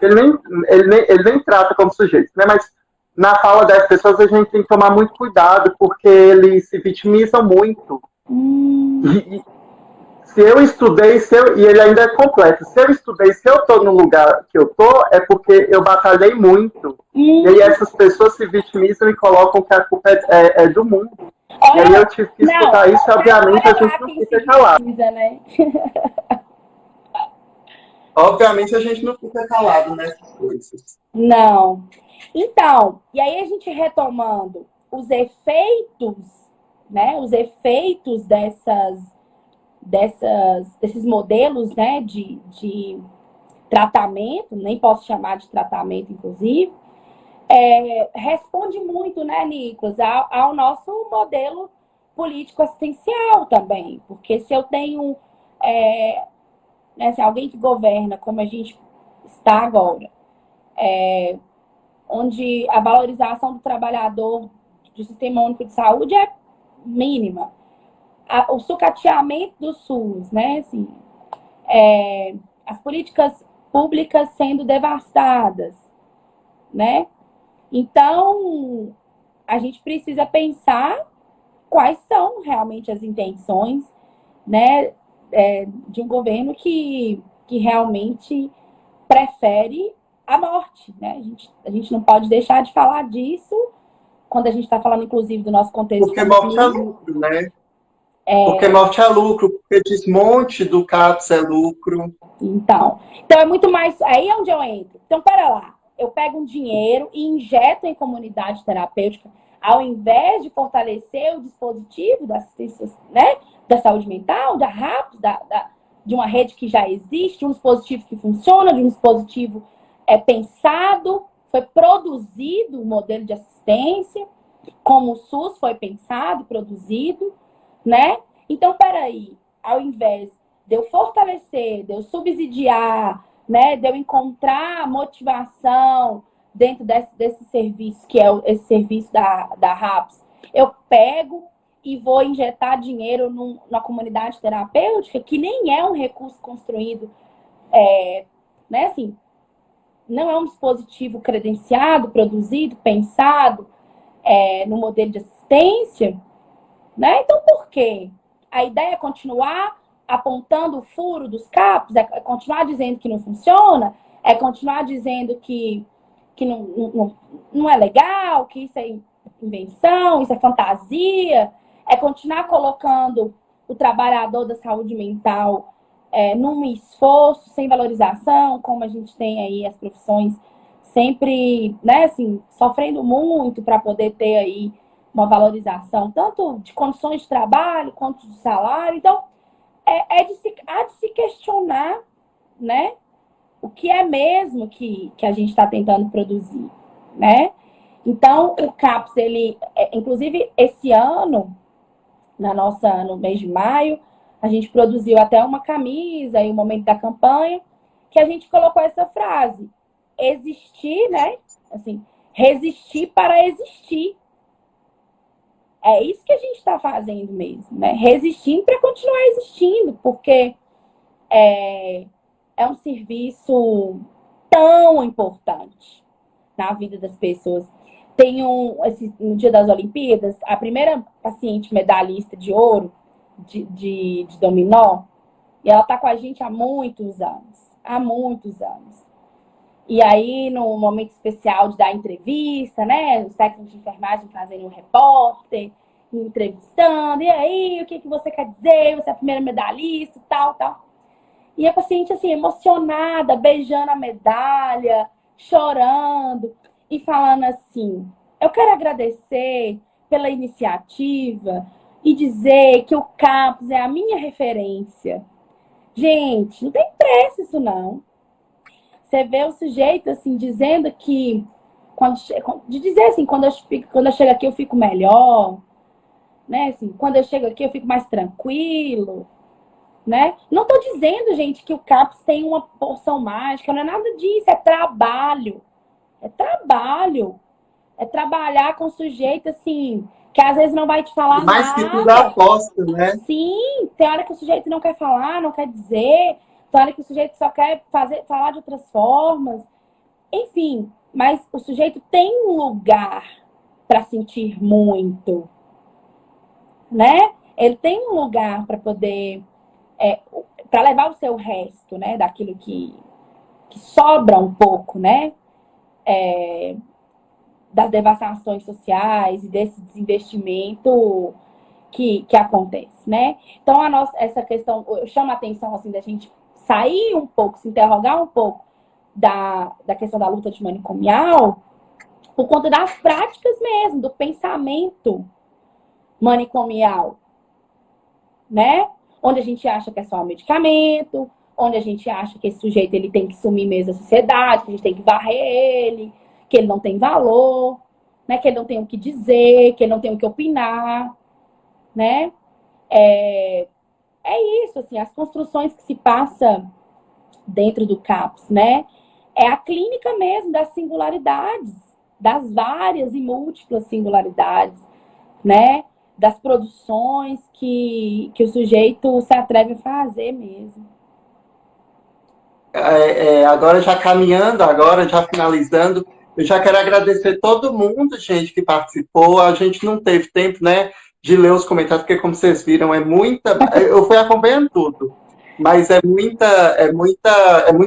ele nem trata como sujeitos, né? Mas na fala das pessoas a gente tem que tomar muito cuidado, porque eles se vitimizam muito. E se eu estudei, e ele ainda é completo, se eu estudei, se eu estou no lugar que eu estou, é porque eu batalhei muito. E aí essas pessoas se vitimizam e colocam que a culpa é do mundo. E aí eu tive que escutar isso e, obviamente, a gente não fica calado. Né? Obviamente, a gente não fica calado nessas coisas. Não. Então, e aí a gente retomando os efeitos, né? Os efeitos desses modelos, né? De tratamento, nem posso chamar de tratamento, inclusive, responde muito, né, Nicolas, ao nosso modelo político assistencial também. Porque se eu tenho né, se alguém que governa como a gente está agora, onde a valorização do trabalhador do Sistema Único de Saúde é mínima. O sucateamento do SUS, né? Assim, as políticas públicas sendo devastadas, né? Então, a gente precisa pensar quais são realmente as intenções, né, de um governo que realmente prefere a morte, né? A gente não pode deixar de falar disso quando a gente está falando, inclusive, do nosso contexto. Porque morte é lucro, né? Porque morte é lucro, porque desmonte do CAPS é lucro. Então é muito mais... Aí é onde eu entro. Então, pera lá. Eu pego um dinheiro e injeto em comunidade terapêutica, ao invés de fortalecer o dispositivo da assistência, né, da saúde mental, da RAPS, de uma rede que já existe, de um dispositivo que funciona, de um dispositivo pensado, foi produzido um modelo de assistência, como o SUS foi pensado e produzido, né? Então, peraí, ao invés de eu fortalecer, de eu subsidiar, né, de eu encontrar motivação dentro desse serviço, que é esse serviço da RAPS, eu pego e vou injetar dinheiro na comunidade terapêutica, que nem é um recurso construído, né, assim, não é um dispositivo credenciado, produzido, pensado no modelo de assistência, né? Então, por quê? A ideia é continuar apontando o furo dos CAPs, é continuar dizendo que não funciona, é continuar dizendo que não é legal, que isso é invenção, isso é fantasia, é continuar colocando o trabalhador da saúde mental num esforço sem valorização, como a gente tem aí as profissões sempre, né, assim, sofrendo muito para poder ter aí uma valorização, tanto de condições de trabalho quanto de salário. Então, há de se questionar, né, o que é mesmo que a gente está tentando produzir, né? Então, o CAPS, ele, inclusive, esse ano, no mês de maio, a gente produziu até uma camisa em um momento da campanha, que a gente colocou essa frase: existir, né? Assim, resistir para existir. É isso que a gente está fazendo mesmo, né? Resistindo para continuar existindo, porque é um serviço tão importante na vida das pessoas. No dia das Olimpíadas, a primeira paciente medalhista de ouro de dominó, e ela tá com a gente há muitos anos. Há muitos anos. E aí, no momento especial de dar entrevista, né? Os técnicos de enfermagem fazendo um repórter, entrevistando. E aí, o que você quer dizer? Você é a primeira medalhista, tal, tal. E a paciente, assim, emocionada, beijando a medalha, chorando e falando assim: eu quero agradecer pela iniciativa e dizer que o CAPS é a minha referência. Gente, não tem preço isso, não. Você vê o sujeito, assim, dizendo que... de dizer assim, quando eu chego aqui eu fico melhor, né? Assim, quando eu chego aqui eu fico mais tranquilo, né? Não estou dizendo, gente, que o CAPS tem uma porção mágica, não é nada disso, é trabalho. É trabalho. É trabalhar com o sujeito, assim, que às vezes não vai te falar Mais que tudo é nada. aposta, né? Sim, tem hora que o sujeito não quer falar, não quer dizer, tem hora que o sujeito só quer falar de outras formas. Enfim, mas o sujeito tem um lugar para sentir muito, né? Ele tem um lugar para poder, para levar o seu resto, né? Daquilo que sobra um pouco, né? Das devastações sociais e desse desinvestimento que acontece, né? Então, essa questão, eu chamo a atenção, assim, da gente sair um pouco, se interrogar um pouco da questão da luta antimanicomial, por conta das práticas mesmo, do pensamento manicomial, né? Onde a gente acha que é só um medicamento, onde a gente acha que esse sujeito ele tem que sumir mesmo da sociedade, que a gente tem que varrer ele, que ele não tem valor, né? Que ele não tem o que dizer, que ele não tem o que opinar, né? É isso, assim, as construções que se passa dentro do CAPS, né? É a clínica mesmo das singularidades, das várias e múltiplas singularidades, né? Das produções que o sujeito se atreve a fazer mesmo. Agora já caminhando, agora já finalizando, eu já quero agradecer todo mundo, gente, que participou. A gente não teve tempo, né, de ler os comentários, porque como vocês viram, é muita. Eu fui acompanhando tudo, mas é muito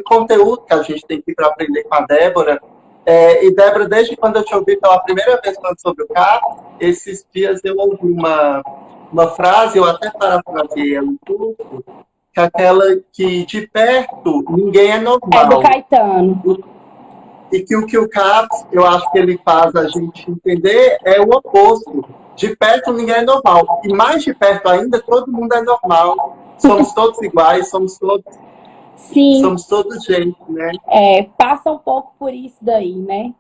conteúdo que a gente tem aqui para aprender com a Débora. E Débora, desde quando eu te ouvi pela primeira vez falando sobre o carro, esses dias eu ouvi uma frase, eu até parafraseei ela um pouco, que é aquela que de perto ninguém é É do normal. Caetano. E que o CAPS, eu acho que ele faz a gente entender é o oposto. De perto ninguém é normal. E mais de perto ainda, todo mundo é normal. Somos todos iguais, Sim, somos todos gente, né? passa um pouco por isso daí, né?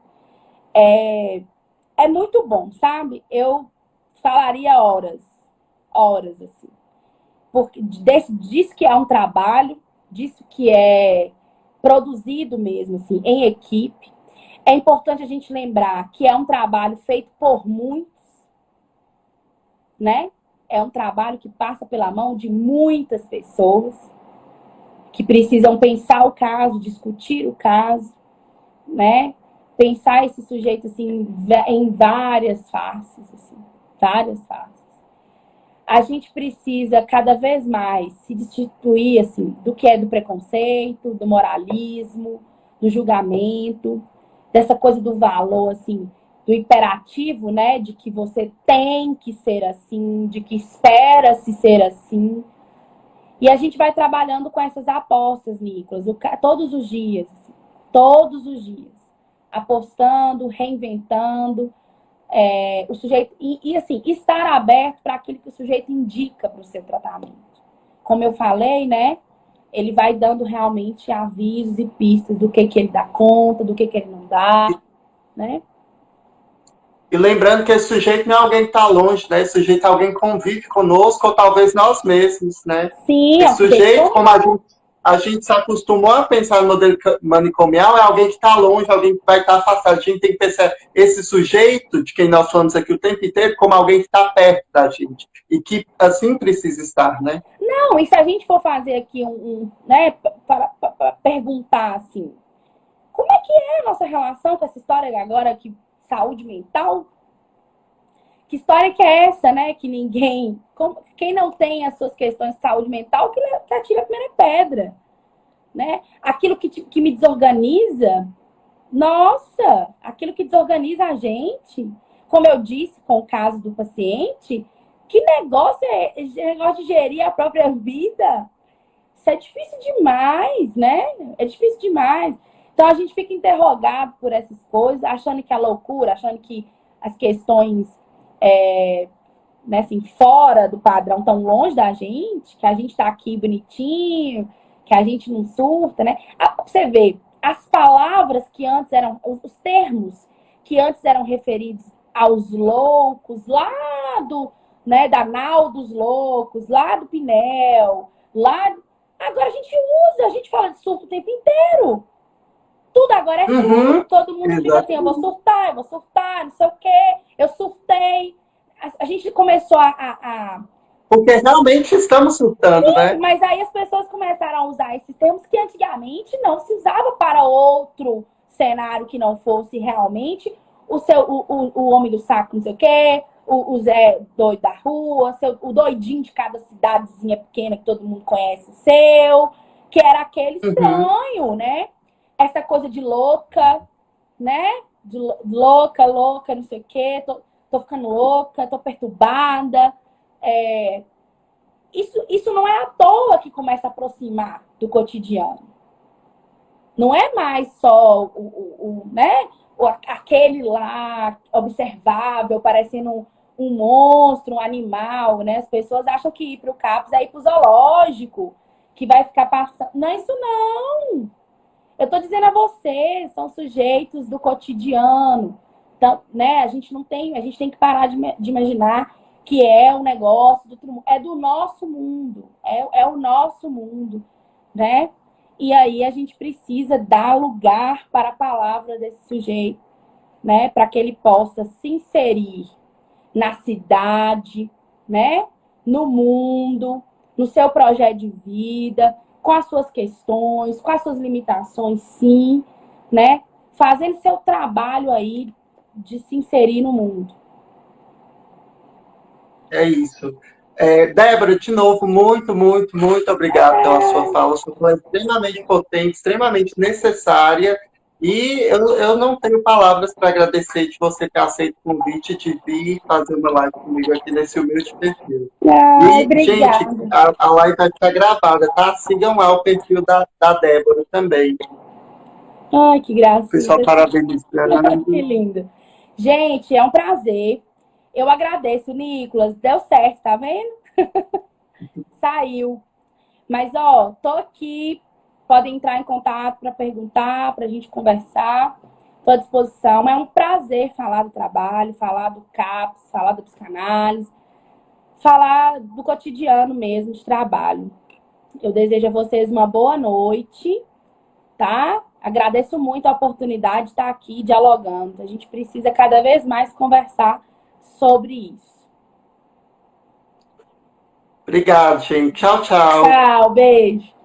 É muito bom, sabe? Eu falaria horas, assim. Porque disso que é um trabalho, disso que é produzido mesmo, assim, em equipe. É importante a gente lembrar que é um trabalho feito por muitos, né? É um trabalho que passa pela mão de muitas pessoas que precisam pensar o caso, discutir o caso, né? Pensar esse sujeito assim em várias faces, assim, várias faces. A gente precisa cada vez mais se destituir assim do que é do preconceito, do moralismo, do julgamento, dessa coisa do valor assim, do imperativo, né, de que você tem que ser assim, de que espera-se ser assim. E a gente vai trabalhando com essas apostas, Nicolas, todos os dias, assim, todos os dias, apostando, reinventando, o sujeito e assim estar aberto para aquilo que o sujeito indica para o seu tratamento. Como eu falei, né? Ele vai dando realmente avisos e pistas do que ele dá conta, do que ele não dá, né? E lembrando que esse sujeito não é alguém que está longe, né? Esse sujeito é alguém que convive conosco, ou talvez nós mesmos, né? Sim, Esse sujeito, como a gente se acostumou a pensar no modelo manicomial, é alguém que está longe, alguém que vai estar afastado. A gente tem que pensar esse sujeito, de quem nós falamos aqui o tempo inteiro, como alguém que está perto da gente. E que assim precisa estar, né? Não, e se a gente for fazer aqui né, para perguntar assim, como é que é a nossa relação com essa história agora que saúde mental? Que história que é essa, né? Que ninguém... Quem não tem as suas questões de saúde mental, que atira a primeira pedra, né? Aquilo que me desorganiza, nossa, aquilo que desorganiza a gente, como eu disse com o caso do paciente, que negócio é esse negócio de gerir a própria vida? Isso é difícil demais, né? É difícil demais. Então a gente fica interrogado por essas coisas, achando que é loucura, achando que as questões né, assim, fora do padrão, tão longe da gente, que a gente tá aqui bonitinho, que a gente não surta, né? Você vê, as palavras que antes eram, os termos que antes eram referidos aos loucos, lá né, da nau dos loucos, lá do Pinel, agora a gente fala de surto o tempo inteiro. Tudo agora é surto, todo mundo fica assim, eu vou surtar, não sei o quê, eu surtei. A gente começou Porque realmente estamos surtando, Sim, né? mas aí as pessoas começaram a usar esses termos que antigamente não se usava para outro cenário que não fosse realmente o homem do saco, não sei o quê, o Zé doido da rua, o doidinho de cada cidadezinha pequena que todo mundo conhece, que era aquele estranho, né? Essa coisa de louca, né? De louca, não sei o quê, tô ficando louca, tô perturbada. Isso não é à toa que começa a aproximar do cotidiano. Não é mais só né? Aquele lá observável, parecendo um monstro, um animal, né? As pessoas acham que ir para o CAPS é ir para o zoológico, que vai ficar passando. Não é isso, não. Eu estou dizendo a vocês, são sujeitos do cotidiano. Então, né? A gente tem que parar de imaginar que é um negócio do outro mundo. É do nosso mundo. É o nosso mundo, né? E aí a gente precisa dar lugar para a palavra desse sujeito, né? Para que ele possa se inserir na cidade, né? No mundo, no seu projeto de vida, com as suas questões, com as suas limitações, sim, né? Fazendo seu trabalho aí de se inserir no mundo. É isso. Débora, de novo, muito, muito, muito obrigado pela sua fala. Sua fala é extremamente potente, extremamente necessária. E eu não tenho palavras para agradecer de você ter aceito o convite de vir fazer uma live comigo aqui nesse humilde perfil. Ai, E, gente, obrigada. a live vai estar gravada, tá? Sigam lá o perfil da Débora também. Ai, que Pessoal, gracinha. Que parabenizando. lindo. Gente, é um prazer. Eu agradeço, Nicolas. Deu certo, tá vendo? Saiu. Mas, ó, tô aqui. Podem entrar em contato para perguntar, para a gente conversar. Estou à disposição. É um prazer falar do trabalho, falar do CAPS, falar da psicanálise, falar do cotidiano mesmo de trabalho. Eu desejo a vocês uma boa noite, tá? Agradeço muito a oportunidade de estar aqui dialogando. A gente precisa cada vez mais conversar sobre isso. Obrigado, gente. Tchau, tchau. Tchau, beijo.